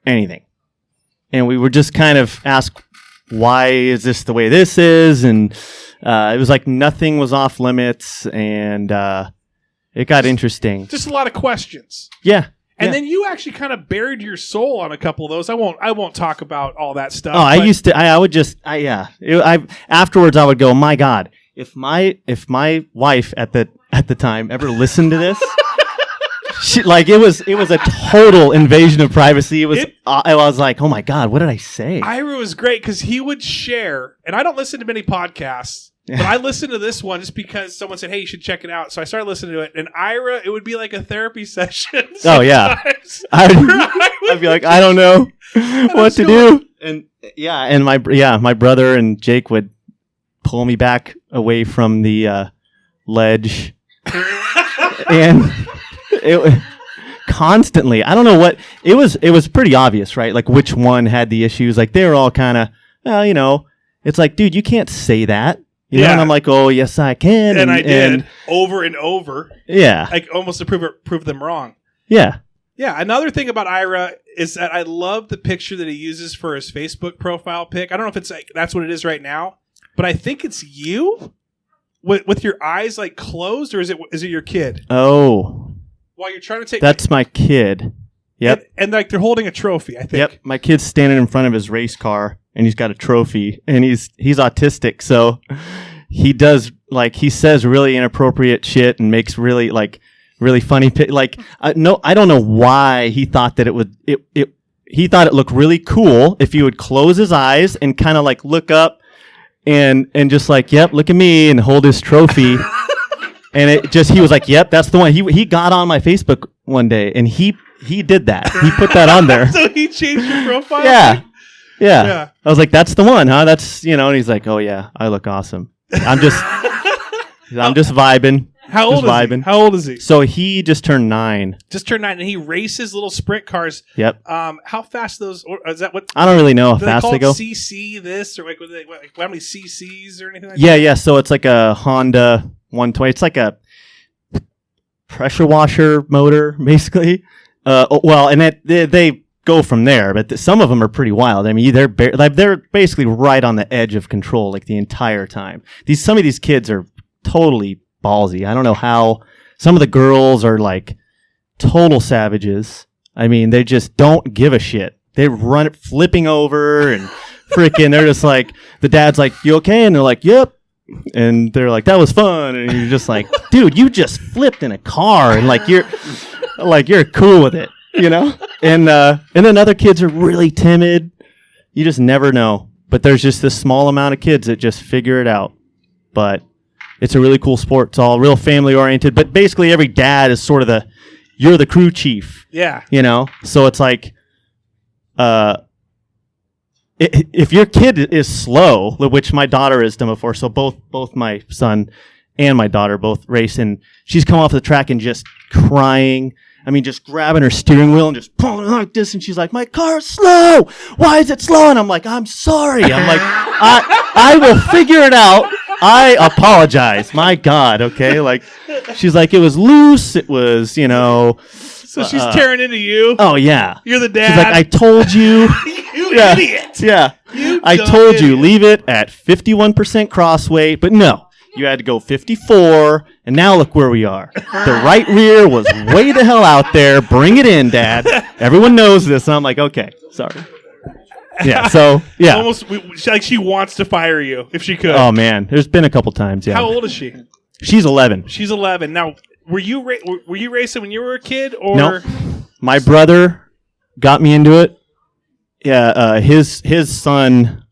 [SPEAKER 5] anything. And we were just kind of asked, why is this the way this is? And it was like nothing was off limits, and it got interesting.
[SPEAKER 1] Just a lot of questions.
[SPEAKER 5] Yeah.
[SPEAKER 1] And then you actually kind of buried your soul on a couple of those. I won't talk about all that stuff.
[SPEAKER 5] Oh, afterwards I would go, my God, if my wife at the time ever listened to this, it was a total invasion of privacy. I was like, oh my God, what did I say?
[SPEAKER 1] Ira was great because he would share, and I don't listen to many podcasts, but I listened to this one just because someone said, hey, you should check it out. So I started listening to it, and Ira, it would be like a therapy session.
[SPEAKER 5] Oh, yeah. I'd be like, I don't know what to do. And my brother and Jake would pull me back away from the ledge. And it constantly, I don't know what, it was pretty obvious, right? Like which one had the issues. Like they were all kind of, it's like, dude, you can't say that. You know, and I'm like, oh, yes, I can.
[SPEAKER 1] And I did over and over.
[SPEAKER 5] Yeah.
[SPEAKER 1] Like almost to prove them wrong.
[SPEAKER 5] Yeah.
[SPEAKER 1] Yeah. Another thing about Ira is that I love the picture that he uses for his Facebook profile pic. I don't know if it's like that's what it is right now, but I think it's you. with your eyes like closed, or is it your kid?
[SPEAKER 5] Oh,
[SPEAKER 1] While you're trying to take
[SPEAKER 5] that's my kid. Yep.
[SPEAKER 1] and like they're holding a trophy. I think.
[SPEAKER 5] Yep. My kid's standing in front of his race car, and he's got a trophy, and he's autistic, so he does he says really inappropriate shit and makes really funny I don't know why he thought that he thought it looked really cool if he would close his eyes and kind of look up and just yep, look at me, and hold his trophy. And he was yep, that's the one. He got on my Facebook one day, and he did that. He put that on there.
[SPEAKER 1] So he changed your profile?
[SPEAKER 5] Yeah.
[SPEAKER 1] Yeah.
[SPEAKER 5] I was like, that's the one, huh? That's, and he's like, oh yeah, I look awesome. I'm just vibing.
[SPEAKER 1] How old is he? How old is he?
[SPEAKER 5] So he just turned 9.
[SPEAKER 1] Just turned 9, and he races little sprint cars.
[SPEAKER 5] Yep.
[SPEAKER 1] How fast those? Or is that what?
[SPEAKER 5] I don't really know how
[SPEAKER 1] do
[SPEAKER 5] fast
[SPEAKER 1] they
[SPEAKER 5] they go.
[SPEAKER 1] CC this or how many CCs or anything like
[SPEAKER 5] Yeah,
[SPEAKER 1] that?
[SPEAKER 5] yeah. So it's like a Honda 120. It's like a pressure washer motor, basically. And they go from there, but some of them are pretty wild. I mean, they're basically right on the edge of control the entire time. Some of these kids are totally ballsy. I don't know how. Some of the girls are total savages. I mean, they just don't give a shit. They run it flipping over and freaking. They're just the dad's you okay? And they're like, yep. And they're like, that was fun. And you're just dude, you just flipped in a car, and you're cool with it, And then other kids are really timid. You just never know. But there's just this small amount of kids that just figure it out. But it's a really cool sport. It's all real family oriented. But basically, every dad is sort of you're the crew chief.
[SPEAKER 1] Yeah.
[SPEAKER 5] So it's if your kid is slow, which my daughter has done before, so both my son and my daughter both race, and she's come off the track and just crying. I mean, just grabbing her steering wheel and just pulling it like this, and she's like, my car's slow. Why is it slow? And I'm like, I'm sorry. I'm like, I will figure it out. I apologize. My God, okay? She's like, it was loose. It was,
[SPEAKER 1] So she's tearing into you.
[SPEAKER 5] Oh, yeah.
[SPEAKER 1] You're the dad.
[SPEAKER 5] She's like, I told you.
[SPEAKER 1] You idiot.
[SPEAKER 5] Yeah. I told you, leave it at 51% cross weight, but no. You had to go 54, and now look where we are. The right rear was way the hell out there. Bring it in, Dad. Everyone knows this. And I'm like, okay, sorry. Yeah, so, yeah.
[SPEAKER 1] Almost she wants to fire you if she could.
[SPEAKER 5] Oh, man. There's been a couple times, yeah.
[SPEAKER 1] How old is she?
[SPEAKER 5] She's 11.
[SPEAKER 1] She's 11. Now, were you racing when you were a kid? Or
[SPEAKER 5] No. My brother got me into it. Yeah, his son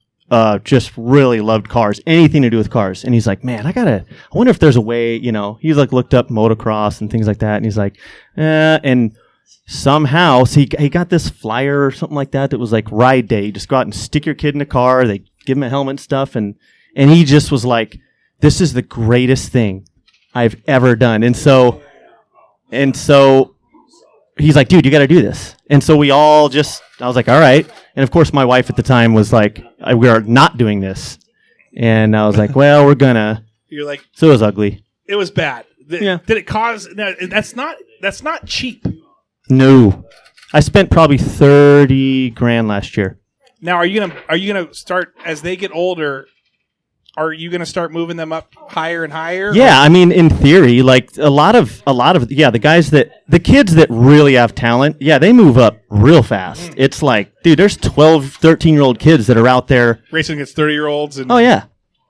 [SPEAKER 5] just really loved cars, anything to do with cars. And he's like, man, I wonder if there's a way, he's looked up motocross and things like that. And he's like, and somehow, so he got this flyer or something like that was ride day. You just go out and stick your kid in a car. They give him a helmet and stuff. And he just was like, this is the greatest thing I've ever done. And so he's like, dude, you got to do this. And so we all I was like, all right. And of course, my wife at the time was like, we are not doing this. And I was like, well, we're gonna.
[SPEAKER 1] You're like,
[SPEAKER 5] so it was ugly.
[SPEAKER 1] It was bad.
[SPEAKER 5] Yeah.
[SPEAKER 1] Did it cause? No, that's not cheap.
[SPEAKER 5] No, I spent probably $30,000 last year.
[SPEAKER 1] Now, are you gonna start as they get older? Are you gonna start moving them up higher and higher?
[SPEAKER 5] Yeah, I mean, in theory, a lot of the kids that really have talent, yeah, they move up real fast. It's dude, there's 12, 13-year-old kids that are out there
[SPEAKER 1] racing against 30-year-olds.
[SPEAKER 5] Oh yeah,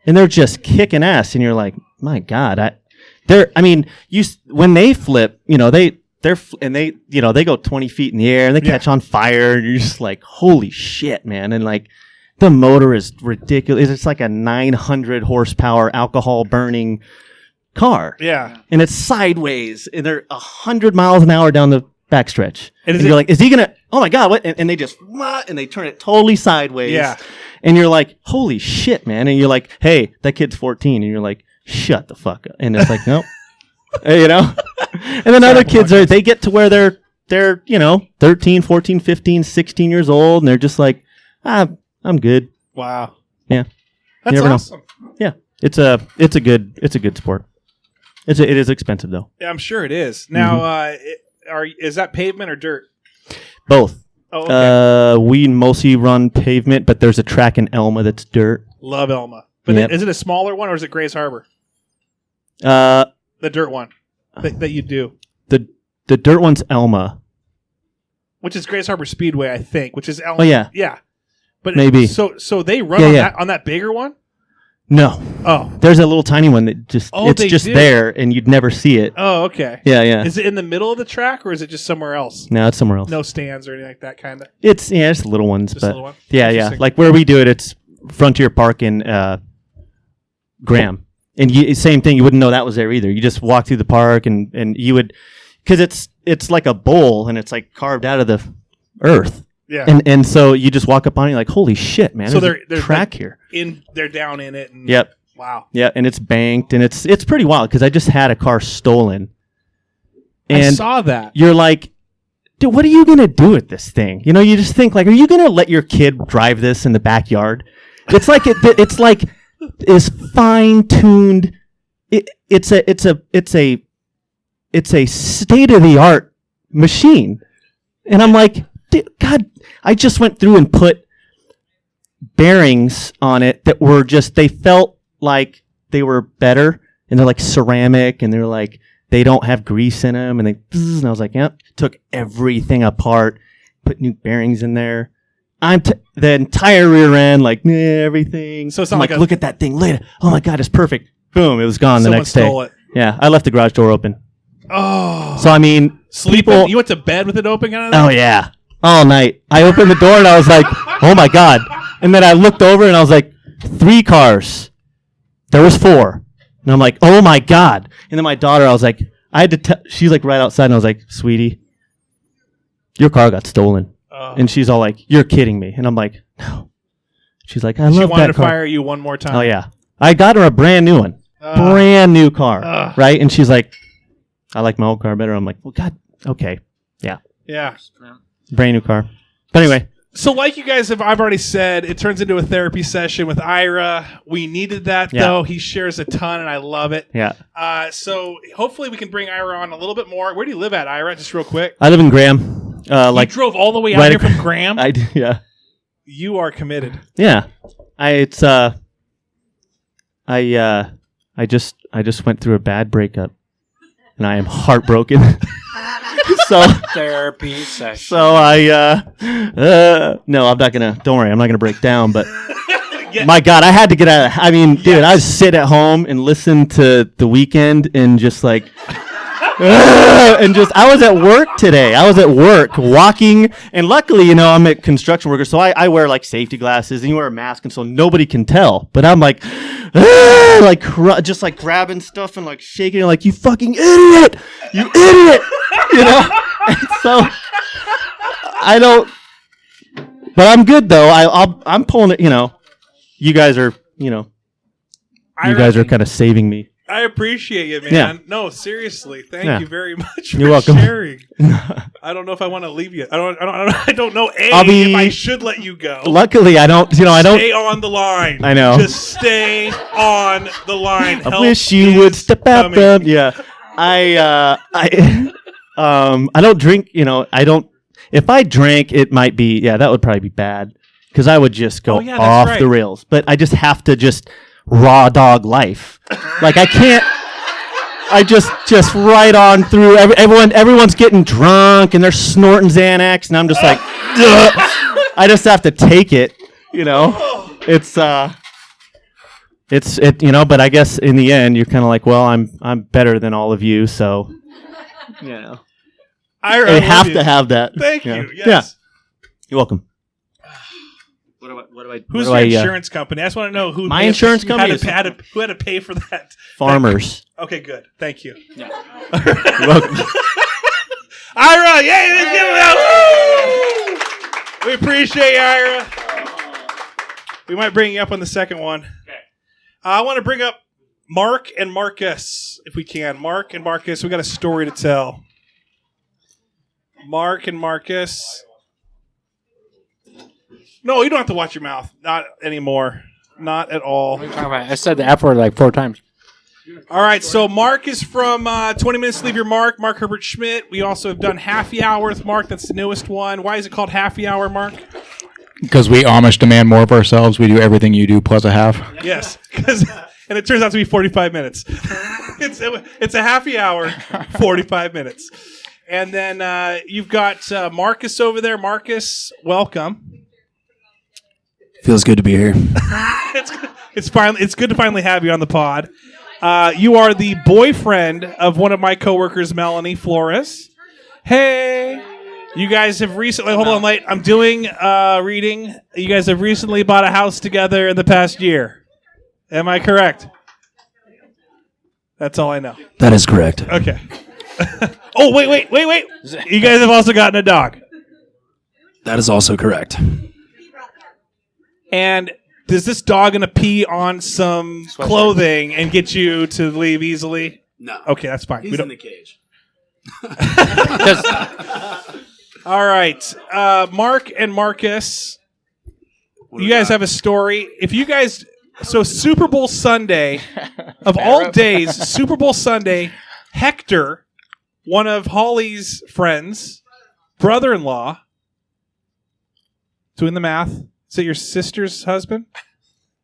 [SPEAKER 5] and they're just kicking ass, and you're like, my God, when they flip, they go 20 feet in the air and they catch on fire, and you're just like, holy shit, man, and the motor is ridiculous. It's like a 900 horsepower alcohol burning car.
[SPEAKER 1] Yeah.
[SPEAKER 5] And it's sideways, and they're 100 miles an hour down the backstretch. And you're like, is he going to, oh my God, what? And they just, and they turn it totally sideways.
[SPEAKER 1] Yeah.
[SPEAKER 5] And you're like, holy shit, man. And you're like, hey, that kid's 14. And you're like, shut the fuck up. And it's like, nope. And then other kids they get to where they're 13, 14, 15, 16 years old, and they're just like, I'm good.
[SPEAKER 1] Wow.
[SPEAKER 5] Yeah.
[SPEAKER 1] That's awesome.
[SPEAKER 5] Know. Yeah. It's a good sport. It is expensive though.
[SPEAKER 1] Yeah, I'm sure it is. Now, is that pavement or dirt?
[SPEAKER 5] Both.
[SPEAKER 1] Oh, okay.
[SPEAKER 5] We mostly run pavement, but there's a track in Elma that's dirt.
[SPEAKER 1] Love Elma. But is it a smaller one or is it Grays Harbor? The dirt one that you do,
[SPEAKER 5] The dirt one's Elma.
[SPEAKER 1] which is Grace Harbor Speedway, I think. Which is Elm.
[SPEAKER 5] Oh, yeah.
[SPEAKER 1] yeah. But
[SPEAKER 5] Maybe.
[SPEAKER 1] so they run
[SPEAKER 5] Yeah,
[SPEAKER 1] on that bigger one.
[SPEAKER 5] No.
[SPEAKER 1] Oh.
[SPEAKER 5] There's a little tiny one that it's
[SPEAKER 1] they
[SPEAKER 5] just
[SPEAKER 1] do.
[SPEAKER 5] there and you'd never see it.
[SPEAKER 1] Oh, okay.
[SPEAKER 5] Yeah.
[SPEAKER 1] Is it in the middle of the track or is it just somewhere else?
[SPEAKER 5] No, it's somewhere else.
[SPEAKER 1] No stands or anything like that, kind of.
[SPEAKER 5] It's little ones,
[SPEAKER 1] Just
[SPEAKER 5] but
[SPEAKER 1] little one?
[SPEAKER 5] yeah.
[SPEAKER 1] Interesting.
[SPEAKER 5] Like where we do it, it's Frontier Park in Graham, and same thing. You wouldn't know that was there either. You just walk through the park, and you would, because it's like a bowl, and it's like carved out of the earth,
[SPEAKER 1] Yeah.
[SPEAKER 5] and so you just walk up on it, you're like, holy shit, man!
[SPEAKER 1] So
[SPEAKER 5] there's
[SPEAKER 1] they're
[SPEAKER 5] a track
[SPEAKER 1] like
[SPEAKER 5] here.
[SPEAKER 1] They're down in it. And,
[SPEAKER 5] Yep.
[SPEAKER 1] Wow.
[SPEAKER 5] Yeah, and it's banked, and it's pretty wild because I just had a car stolen,
[SPEAKER 1] I
[SPEAKER 5] and
[SPEAKER 1] saw that.
[SPEAKER 5] you're like, dude, what are you gonna do with this thing? You know, you just think like, are you gonna let your kid drive this in the backyard? It's like it's like is fine tuned. It's a state of the art machine, and I'm like, dude, God, I just went through and put bearings on it that were just, they felt like they were better, and they're like ceramic, and they're like, they don't have grease in them, and and I was like, yep. Took everything apart, put new bearings in there. The entire rear end, like everything.
[SPEAKER 1] So it's
[SPEAKER 5] I'm
[SPEAKER 1] not
[SPEAKER 5] like,
[SPEAKER 1] like
[SPEAKER 5] look at that thing later. Oh my God, it's perfect. Boom, it was gone the
[SPEAKER 1] Someone
[SPEAKER 5] next day.
[SPEAKER 1] stole it.
[SPEAKER 5] Yeah, I left the garage door open.
[SPEAKER 1] Oh.
[SPEAKER 5] So I mean,
[SPEAKER 1] Sleeping? You went to bed with it open? Kind of
[SPEAKER 5] oh yeah, all night. I opened the door and I was like, oh my God. And then I looked over and I was like, 3 cars. There was 4. And I'm like, oh my God. And then my daughter, I was like, I had to she's like right outside and I was like, sweetie, your car got stolen. And she's all like, you're kidding me. And I'm like, no. She's like, I love that car.
[SPEAKER 1] She wanted to fire you one more time.
[SPEAKER 5] Oh yeah. I got her a brand new one. Brand new car. Right? And she's like, I like my old car better. I'm like, well, God, okay. Yeah.
[SPEAKER 1] Yeah.
[SPEAKER 5] Brand new car. But anyway.
[SPEAKER 1] So like you guys I've already said, it turns into a therapy session with Ira. We needed that, though. He shares a ton, and I love it.
[SPEAKER 5] Yeah.
[SPEAKER 1] So hopefully we can bring Ira on a little bit more. Where do you live at, Ira? Just real quick.
[SPEAKER 5] I live in Graham.
[SPEAKER 1] You drove all the way out here from Graham?
[SPEAKER 5] Yeah.
[SPEAKER 1] You are committed.
[SPEAKER 5] Yeah. I just went through a bad breakup, and I am heartbroken. So
[SPEAKER 3] Therapy session.
[SPEAKER 5] So no, I'm not gonna. Don't worry, I'm not gonna break down. But my God, I had to get out. I mean, dude, I would sit at home and listen to The Weeknd and just like, and just. I was at work today. I was at work walking, and luckily, I'm a construction worker, so I wear like safety glasses, and you wear a mask, and so nobody can tell. But I'm like, just like grabbing stuff and like shaking it, like, you fucking idiot, you idiot. And so I don't, but I'm good though. I'm pulling it. You guys are, you guys are kind of saving me.
[SPEAKER 1] I appreciate you, man.
[SPEAKER 5] Yeah.
[SPEAKER 1] No, seriously, thank you very much for
[SPEAKER 5] You're welcome.
[SPEAKER 1] sharing. I don't know if I want to leave you. I don't know if I should let you go.
[SPEAKER 5] Luckily, I don't. I don't.
[SPEAKER 1] Stay on the line.
[SPEAKER 5] I know.
[SPEAKER 1] Just stay on the line.
[SPEAKER 5] I wish you would step out there. Yeah. I don't drink. I don't. If I drank, it might be. Yeah, that would probably be bad because I would just go off the rails. But I just have to just raw dog life. Like I can't. I just right on through. Everyone's getting drunk and they're snorting Xanax, and I'm just like, I just have to take it. It's. But I guess in the end, you're kind of like, well, I'm better than all of you, so. I have to have that.
[SPEAKER 1] Thank you. Yes.
[SPEAKER 5] Yeah. You're welcome.
[SPEAKER 1] Who's your insurance company? I just want to know who.
[SPEAKER 5] My insurance company
[SPEAKER 1] who had to pay for that.
[SPEAKER 5] Farmers.
[SPEAKER 1] Okay, good. Thank you.
[SPEAKER 5] Yeah. You're welcome.
[SPEAKER 1] Ira, yay! Let's give it up. We appreciate you, Ira. We might bring you up on the second one. Okay. I want to bring up Mark and Marcus, if we can. Mark and Marcus, we got a story to tell. Mark and Marcus. No, you don't have to watch your mouth. Not anymore. Not at all.
[SPEAKER 3] What are you talking about? I said the F word like 4 times.
[SPEAKER 1] All right, so Mark is from 20 Minutes to Leave Your Mark, Mark Herbert Schmidt. We also have done Happy Hour with Mark. That's the newest one. Why is it called Happy Hour, Mark?
[SPEAKER 8] Because we Amish demand more of ourselves. We do everything you do plus a half.
[SPEAKER 1] Yes, because And it turns out to be 45 minutes. It's a happy hour, 45 minutes. And then you've got Marcus over there. Marcus, welcome.
[SPEAKER 8] Feels good to be here.
[SPEAKER 1] It's good to finally have you on the pod. You are the boyfriend of one of my coworkers, Melanie Flores. Hey, you guys have recently. Hold on, wait. I'm doing reading. You guys have recently bought a house together in the past year. Am I correct? That's all I know.
[SPEAKER 8] That is correct.
[SPEAKER 1] Okay. Oh, wait. You guys have also gotten a dog.
[SPEAKER 8] That is also correct.
[SPEAKER 1] And is this dog going to pee on some clothing and get you to leave easily?
[SPEAKER 8] No.
[SPEAKER 1] Okay, that's fine.
[SPEAKER 8] He's in the cage.
[SPEAKER 1] All right. Mark and Marcus, you guys have a story. If you guys... So Super Bowl Sunday, of all days, Super Bowl Sunday, Hector, one of Holly's friends, brother-in-law, doing the math. Is it your sister's husband?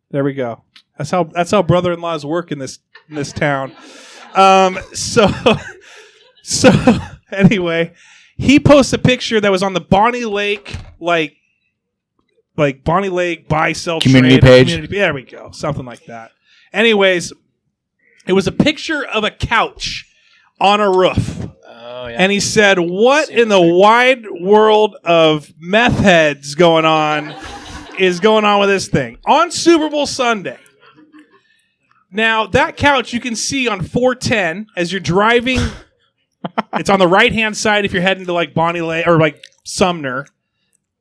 [SPEAKER 1] There we go. That's how brother-in-laws work in this town. So anyway, he posts a picture that was on the Bonnie Lake like Bonnie Lake buy sell
[SPEAKER 9] community
[SPEAKER 1] trade
[SPEAKER 9] page.
[SPEAKER 1] There we go, something like that. Anyways, it was a picture of a couch on a roof.
[SPEAKER 3] Oh yeah.
[SPEAKER 1] And he said, "What in the wide world of meth heads is going on with this thing on Super Bowl Sunday?" Now that couch you can see on 410 as you're driving. It's on the right hand side if you're heading to like Bonnie Lake or like Sumner.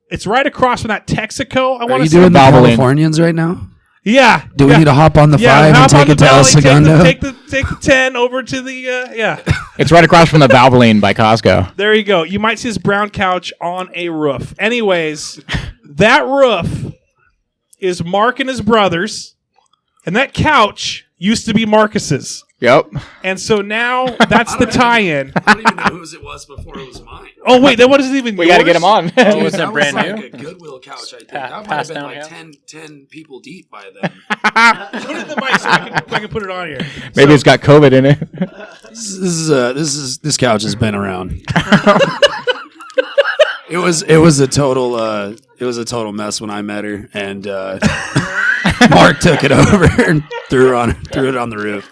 [SPEAKER 1] It's right across from that Texaco.
[SPEAKER 8] Are you doing the Californians right now?
[SPEAKER 1] Yeah.
[SPEAKER 8] Do we need to hop on the 5 and take it to El Segundo?
[SPEAKER 1] Take the 10 over to the
[SPEAKER 9] It's right across from the Valvoline by Costco.
[SPEAKER 1] There you go. You might see this brown couch on a roof. Anyways, that roof is Mark and his brother's, and that couch used to be Marcus's.
[SPEAKER 9] Yep.
[SPEAKER 1] And so now that's the tie-in.
[SPEAKER 8] I don't even know whose it was before it was mine.
[SPEAKER 1] Oh wait, then what is it even?
[SPEAKER 9] We got to get him on.
[SPEAKER 8] Dude,
[SPEAKER 3] was
[SPEAKER 8] that
[SPEAKER 3] it brand
[SPEAKER 8] was
[SPEAKER 3] new?
[SPEAKER 8] like a Goodwill couch, I think. That might have been like 10 people deep by then.
[SPEAKER 1] Put it in the mic so I can put it on here.
[SPEAKER 9] Maybe it's got COVID in it.
[SPEAKER 8] This couch has been around. It was a total mess when I met her, and Mark took it over and threw it on the roof.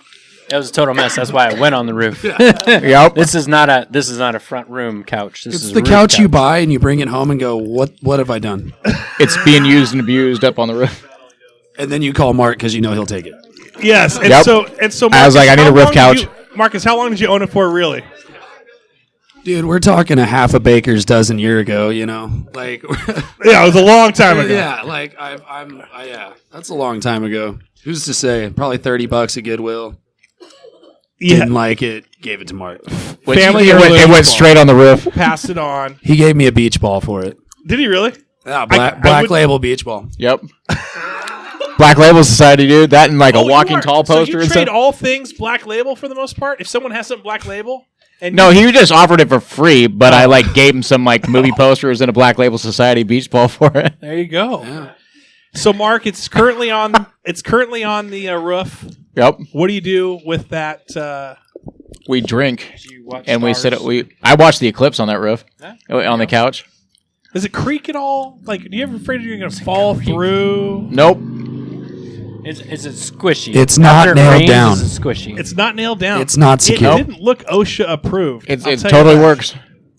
[SPEAKER 3] It was a total mess. That's why I went on the roof.
[SPEAKER 9] Yep.
[SPEAKER 3] This is not a front room couch. This
[SPEAKER 8] It's
[SPEAKER 3] is
[SPEAKER 8] the
[SPEAKER 3] a roof
[SPEAKER 8] couch you buy and you bring it home and go, what have I done?
[SPEAKER 9] It's being used and abused up on the roof.
[SPEAKER 8] And then you call Mark because you know he'll take it.
[SPEAKER 1] Yes, and
[SPEAKER 9] Yep.
[SPEAKER 1] so Marcus,
[SPEAKER 9] I was like, I need a
[SPEAKER 1] how
[SPEAKER 9] roof
[SPEAKER 1] long
[SPEAKER 9] couch.
[SPEAKER 1] did Marcus, how long did you own it for, really?
[SPEAKER 8] Dude, we're talking a half a baker's dozen year ago, you know? Like,
[SPEAKER 1] Yeah, it was a long time ago.
[SPEAKER 8] yeah, like, yeah, that's a long time ago. Who's to say? Probably $30 at Goodwill.
[SPEAKER 1] Yeah.
[SPEAKER 8] Didn't like it, gave it to Mark.
[SPEAKER 1] Family
[SPEAKER 9] It
[SPEAKER 1] heirloom.
[SPEAKER 9] went straight on the roof.
[SPEAKER 1] Passed it on.
[SPEAKER 8] He gave me a beach ball for it.
[SPEAKER 1] Did he really?
[SPEAKER 8] Yeah,
[SPEAKER 1] I
[SPEAKER 8] black
[SPEAKER 1] would-
[SPEAKER 8] label beach ball.
[SPEAKER 9] Yep. Black Label Society, dude. That and like a
[SPEAKER 1] Oh, you
[SPEAKER 9] walking
[SPEAKER 1] are-
[SPEAKER 9] tall poster
[SPEAKER 1] So you
[SPEAKER 9] and
[SPEAKER 1] trade
[SPEAKER 9] stuff.
[SPEAKER 1] all things Black Label for the most part? If someone has something Black Label? And
[SPEAKER 9] No, he just offered it for free, but I like gave him some like movie posters and a Black Label Society beach ball for it.
[SPEAKER 1] There you go.
[SPEAKER 8] Yeah.
[SPEAKER 1] So, Mark, it's currently on the roof.
[SPEAKER 9] Yep.
[SPEAKER 1] What do you do with that?
[SPEAKER 9] We drink
[SPEAKER 3] You watch
[SPEAKER 9] and we
[SPEAKER 3] stars.
[SPEAKER 9] sit. I watched the eclipse on that roof on the couch.
[SPEAKER 1] Does it creak at all? Like, do you ever afraid you're going to fall through?
[SPEAKER 9] Nope.
[SPEAKER 3] Is it squishy?
[SPEAKER 8] It's not
[SPEAKER 3] After it
[SPEAKER 8] nailed
[SPEAKER 3] rains,
[SPEAKER 8] down.
[SPEAKER 3] Is it squishy?
[SPEAKER 1] It's not nailed down.
[SPEAKER 8] It's not secure.
[SPEAKER 1] It didn't look OSHA approved.
[SPEAKER 9] It
[SPEAKER 1] I'll tell you
[SPEAKER 9] totally
[SPEAKER 1] that.
[SPEAKER 9] works.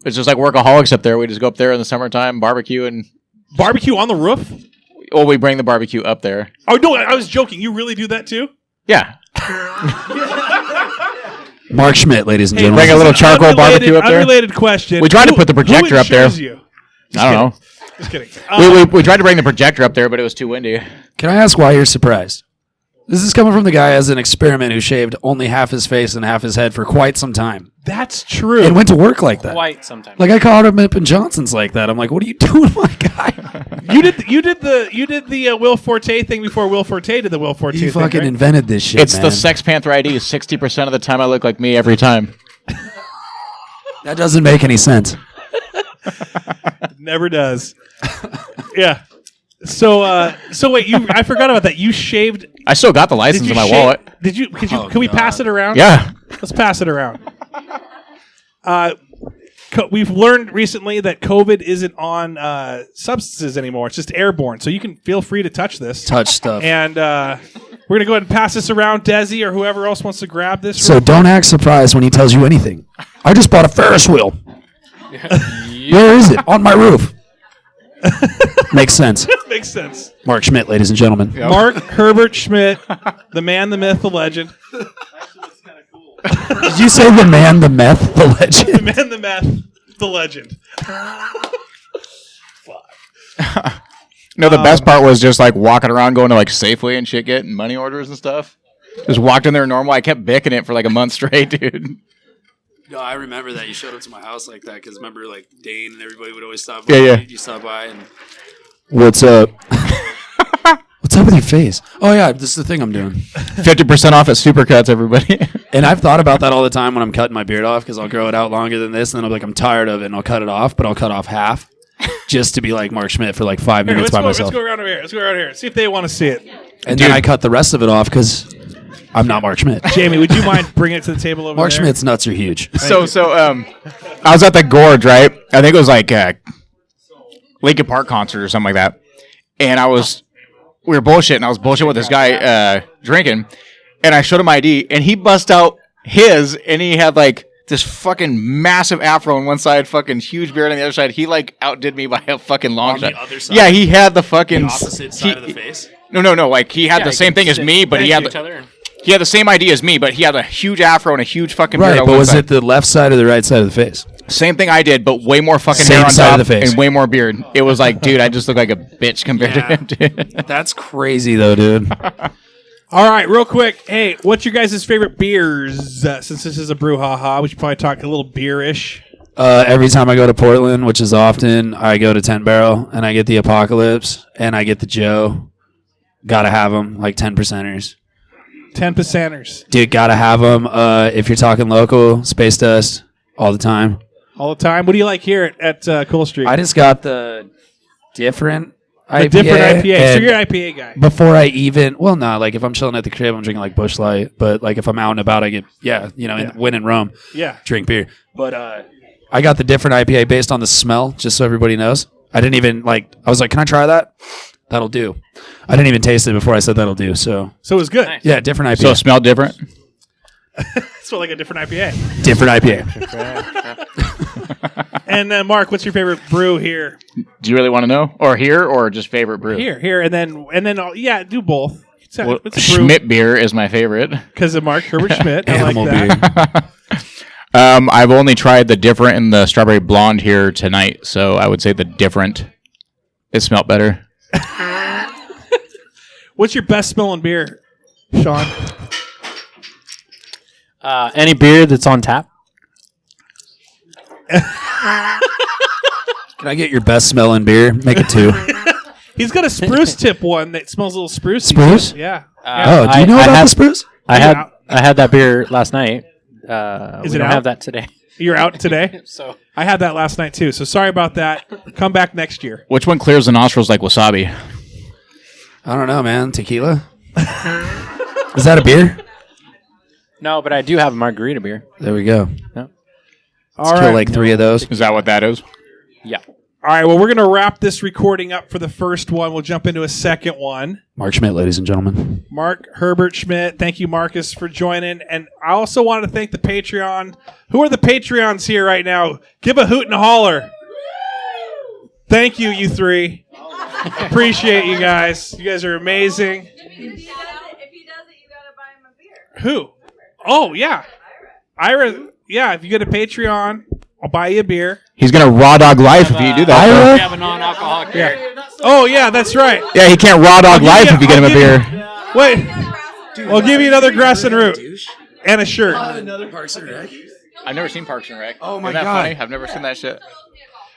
[SPEAKER 9] It's just like workaholics up there. We just go up there in the summertime, barbecue, and
[SPEAKER 1] Barbecue on the roof?
[SPEAKER 9] we bring the barbecue up there.
[SPEAKER 1] Oh, no, I was joking. You really do that too?
[SPEAKER 9] Yeah.
[SPEAKER 8] Mark Schmidt, ladies and
[SPEAKER 1] Hey,
[SPEAKER 8] gentlemen.
[SPEAKER 9] bring a little charcoal barbecue up there.
[SPEAKER 1] Unrelated question.
[SPEAKER 9] We tried to
[SPEAKER 1] Who-
[SPEAKER 9] put the projector
[SPEAKER 1] who
[SPEAKER 9] up there.
[SPEAKER 1] insures You?
[SPEAKER 9] I don't know.
[SPEAKER 1] Just kidding.
[SPEAKER 9] We tried to bring the projector up there, but it was too windy.
[SPEAKER 8] Can I ask why you're surprised? This is coming from the guy as an experiment who shaved only half his face and half his head for quite some time.
[SPEAKER 1] That's true.
[SPEAKER 8] And went to work like that.
[SPEAKER 3] White sometimes.
[SPEAKER 8] Like I caught him up in Johnson's like that. I'm like, what are you doing, my guy?
[SPEAKER 1] You did the Will Forte thing before Will Forte did the Will Forte
[SPEAKER 8] You
[SPEAKER 1] thing.
[SPEAKER 8] fucking
[SPEAKER 1] right?
[SPEAKER 8] invented this shit,
[SPEAKER 9] It's
[SPEAKER 8] man.
[SPEAKER 9] the Sex Panther ID. 60% of the time I look like me every time.
[SPEAKER 8] That doesn't make any sense.
[SPEAKER 1] Never does. Yeah. So wait, I forgot about that. You shaved.
[SPEAKER 9] I still got the license in my wallet.
[SPEAKER 1] Did you? Can we pass it around?
[SPEAKER 9] Yeah.
[SPEAKER 1] Let's pass it around. We've learned recently that COVID isn't on substances anymore. It's just airborne. So you can feel free to touch this.
[SPEAKER 8] Touch stuff.
[SPEAKER 1] And we're going to go ahead and pass this around. Desi or whoever else wants to grab this.
[SPEAKER 8] So don't act surprised when he tells you anything. I just bought a Ferris wheel. Where is it? On my roof. Makes sense.
[SPEAKER 1] Makes sense.
[SPEAKER 8] Mark Schmidt, ladies and gentlemen.
[SPEAKER 1] Mark Herbert Schmidt, the man, the myth, the legend.
[SPEAKER 8] Did you say the man, the meth, the legend?
[SPEAKER 1] The man, the myth, the legend.
[SPEAKER 9] No, the best part was just like walking around, going to like Safeway and shit, getting money orders and stuff. Just walked in there normal. I kept bicking it for like a month straight, dude.
[SPEAKER 8] No, I remember that you showed up to my house like that because remember, like Dane and everybody would always stop by.
[SPEAKER 9] Yeah.
[SPEAKER 8] You stop by and what's up? What's up with your face? Oh yeah, this is the thing I'm doing.
[SPEAKER 9] 50% off at Supercuts, everybody.
[SPEAKER 8] And I've thought about that all the time when I'm cutting my beard off because I'll grow it out longer than this, and then I'm like, I'm tired of it, and I'll cut it off, but I'll cut off half just to be like Mark Schmidt for like 5 minutes by myself.
[SPEAKER 1] Let's go around over here. Let's go around here. See if they want to see it.
[SPEAKER 8] And then I cut the rest of it off because I'm not Mark Schmidt.
[SPEAKER 1] Jamie, would you mind bringing it to the table over
[SPEAKER 8] Mark
[SPEAKER 1] there?
[SPEAKER 8] Schmidt's nuts are huge.
[SPEAKER 9] So I was at the Gorge, right? I think it was like a Linkin Park concert or something like that. And we were bullshitting. I was bullshitting with this guy drinking. And I showed him my ID. And he bust out his. And he had like this fucking massive afro on one side, fucking huge beard on the other side. He like outdid me by a fucking long shot.
[SPEAKER 8] On the other side?
[SPEAKER 9] Yeah, he had the fucking...
[SPEAKER 8] The opposite side of the face?
[SPEAKER 9] No. Like he had the same thing as me, but he had the same ID as me, but he had a huge afro and a huge fucking beard
[SPEAKER 8] Right,
[SPEAKER 9] on
[SPEAKER 8] but
[SPEAKER 9] one
[SPEAKER 8] was
[SPEAKER 9] side.
[SPEAKER 8] it the left side or the right side of the face?
[SPEAKER 9] Same thing I did, but way more fucking
[SPEAKER 8] Same
[SPEAKER 9] hair on
[SPEAKER 8] side
[SPEAKER 9] top
[SPEAKER 8] of the face.
[SPEAKER 9] and way more beard. It was like, dude, I just look like a bitch compared to him, dude.
[SPEAKER 8] That's crazy, though, dude.
[SPEAKER 1] All right, real quick. Hey, what's your guys' favorite beers? Since this is a brouhaha, we should probably talk a little beer-ish.
[SPEAKER 8] Every time I go to Portland, which is often, I go to 10 Barrel, and I get the Apocalypse, and I get the Joe. Gotta have them, like 10%ers.
[SPEAKER 1] 10%ers.
[SPEAKER 8] Dude, gotta have them. If you're talking local, Space Dust, all the time.
[SPEAKER 1] All the time. What do you like here at Cool Street?
[SPEAKER 8] I just got the different
[SPEAKER 1] the
[SPEAKER 8] IPA.
[SPEAKER 1] different IPA. So
[SPEAKER 8] and
[SPEAKER 1] you're an IPA guy.
[SPEAKER 8] Before I even, well, no, like if I'm chilling at the crib, I'm drinking like Busch Light. But like if I'm out and about, I get, when in Rome, drink beer. But I got the different IPA based on the smell, just so everybody knows. I didn't even I was like, can I try that? That'll do. I didn't even taste it before I said that'll do. So
[SPEAKER 1] it was good.
[SPEAKER 8] Yeah, different IPA.
[SPEAKER 9] So it smelled different?
[SPEAKER 1] So like a different IPA.
[SPEAKER 8] Different IPA.
[SPEAKER 1] And then Mark, what's your favorite brew here?
[SPEAKER 9] Do you really want to know? Or here or just favorite brew?
[SPEAKER 1] Here, and then do both.
[SPEAKER 9] Well, Schmidt beer is my favorite.
[SPEAKER 1] Because of Mark Herbert Schmidt. I
[SPEAKER 8] Animal
[SPEAKER 1] like that.
[SPEAKER 9] Beer. I've only tried the different and the strawberry blonde here tonight, so I would say the different. It smelled better.
[SPEAKER 1] What's your best smelling beer, Sean?
[SPEAKER 3] Any beer that's on tap.
[SPEAKER 8] Can I get your best smelling beer? Make it 2.
[SPEAKER 1] He's got a spruce tip one that smells a little spruce.
[SPEAKER 8] Spruce?
[SPEAKER 1] Yeah.
[SPEAKER 8] Do you know about the spruce?
[SPEAKER 3] I had that beer last night.
[SPEAKER 1] Is
[SPEAKER 3] we
[SPEAKER 1] it
[SPEAKER 3] don't
[SPEAKER 1] out?
[SPEAKER 3] have that today.
[SPEAKER 1] You're out today?
[SPEAKER 3] So
[SPEAKER 1] I had that last night too. So sorry about that. Come back next year.
[SPEAKER 9] Which one clears the nostrils like wasabi?
[SPEAKER 8] I don't know, man. Tequila? Is that a beer?
[SPEAKER 3] no, but I do have a margarita beer.
[SPEAKER 8] There we go.
[SPEAKER 3] Yeah.
[SPEAKER 1] All
[SPEAKER 8] Let's
[SPEAKER 1] right.
[SPEAKER 8] kill like 3 of those.
[SPEAKER 9] Is that what that is?
[SPEAKER 3] Yeah.
[SPEAKER 1] All right. Well, we're going to wrap this recording up for the first one. We'll jump into a second one.
[SPEAKER 8] Mark Schmidt, ladies and gentlemen.
[SPEAKER 1] Mark Herbert Schmidt. Thank you, Marcus, for joining. And I also wanted to thank the Patreon. Who are the Patreons here right now? Give a hoot and a holler. Thank you, you 3. Appreciate you guys. You guys are amazing.
[SPEAKER 7] If he does it, you gotta buy him a beer.
[SPEAKER 1] Who? Oh, yeah. Ira. Yeah, if you go to Patreon, I'll buy you a beer.
[SPEAKER 9] He's going to raw dog life if you do that.
[SPEAKER 3] We have a non-alcoholic beer.
[SPEAKER 1] Oh, yeah, that's right.
[SPEAKER 9] Yeah, he can't raw dog life if you get him a beer.
[SPEAKER 1] Wait. I'll give you another grass and root. And a shirt.
[SPEAKER 8] Another Parks and Rec?
[SPEAKER 9] I've never seen Parks and Rec.
[SPEAKER 8] Oh, my
[SPEAKER 9] Isn't that
[SPEAKER 8] God.
[SPEAKER 9] funny? I've never seen that shit.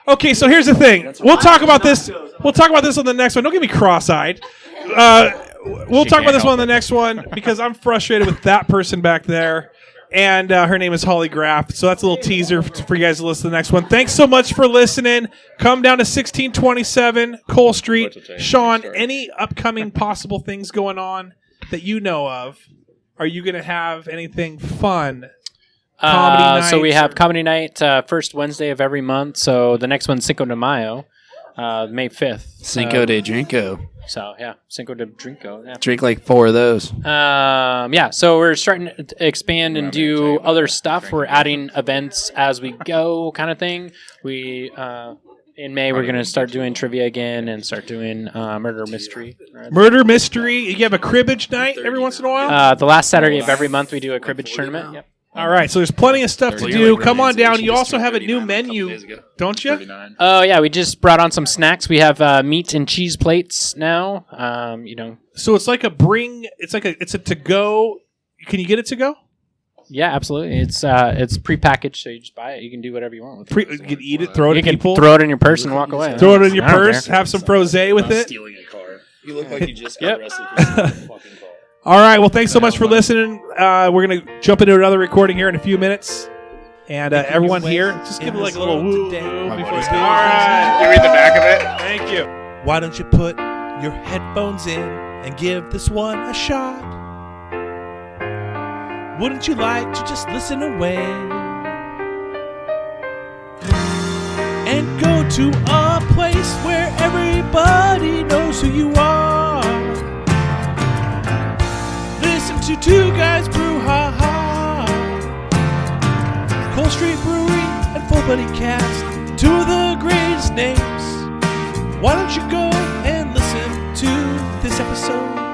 [SPEAKER 1] Okay, so here's the thing. We'll talk about this. We'll talk about this on the next one. Don't get me cross-eyed. We'll talk about this one on the next one because I'm frustrated with that person back there. And her name is Holly Graff. So that's a little teaser for you guys to listen to the next one. Thanks so much for listening. Come down to 1627 Cole Street. Sean, any upcoming possible things going on that you know of? Are you going to have anything fun? Comedy night?
[SPEAKER 3] So we have comedy night first Wednesday of every month. So the next one's Cinco de Mayo, May 5th.
[SPEAKER 8] Cinco de Drinko.
[SPEAKER 3] So, yeah, Cinco de Drinko. Yeah.
[SPEAKER 8] Drink like 4 of those.
[SPEAKER 3] Yeah, so we're starting to expand and do other stuff. We're adding events as we go kind of thing. We in May, we're going to start doing trivia again and start doing murder mystery.
[SPEAKER 1] Murder mystery. You have a cribbage night every once in a while?
[SPEAKER 3] The last Saturday of every month, we do a cribbage tournament. Yep.
[SPEAKER 1] All right, so there's plenty of stuff to do. Come on down. You also have a new menu, don't you?
[SPEAKER 3] Oh, yeah, we just brought on some snacks. We have meat and cheese plates now.
[SPEAKER 1] So it's like it's a to-go. Can you get it to go?
[SPEAKER 3] Yeah, absolutely. It's prepackaged, so you just buy it. You can do whatever you want with it.
[SPEAKER 1] You can eat it, throw it
[SPEAKER 3] you
[SPEAKER 1] at
[SPEAKER 3] can
[SPEAKER 1] people.
[SPEAKER 3] Throw it in your purse and walk away.
[SPEAKER 1] Throw it in your purse, have some frosé with it.
[SPEAKER 2] Stealing a car. You look like you just got arrested for stealing a fucking car.
[SPEAKER 1] All right, well, thanks so much for listening. We're going to jump into another recording here in a few minutes. And everyone here, just give it like a little woo before we do. All right.
[SPEAKER 9] You read the back of it?
[SPEAKER 1] Thank you.
[SPEAKER 10] Why don't you put your headphones in and give this one a shot? Wouldn't you like to just listen away and go to a place where everybody knows who you are? Listen to Two Guys Brew, ha ha. Cole Street Brewery and Full Buddy Cast, two of the greatest names. Why don't you go and listen to this episode?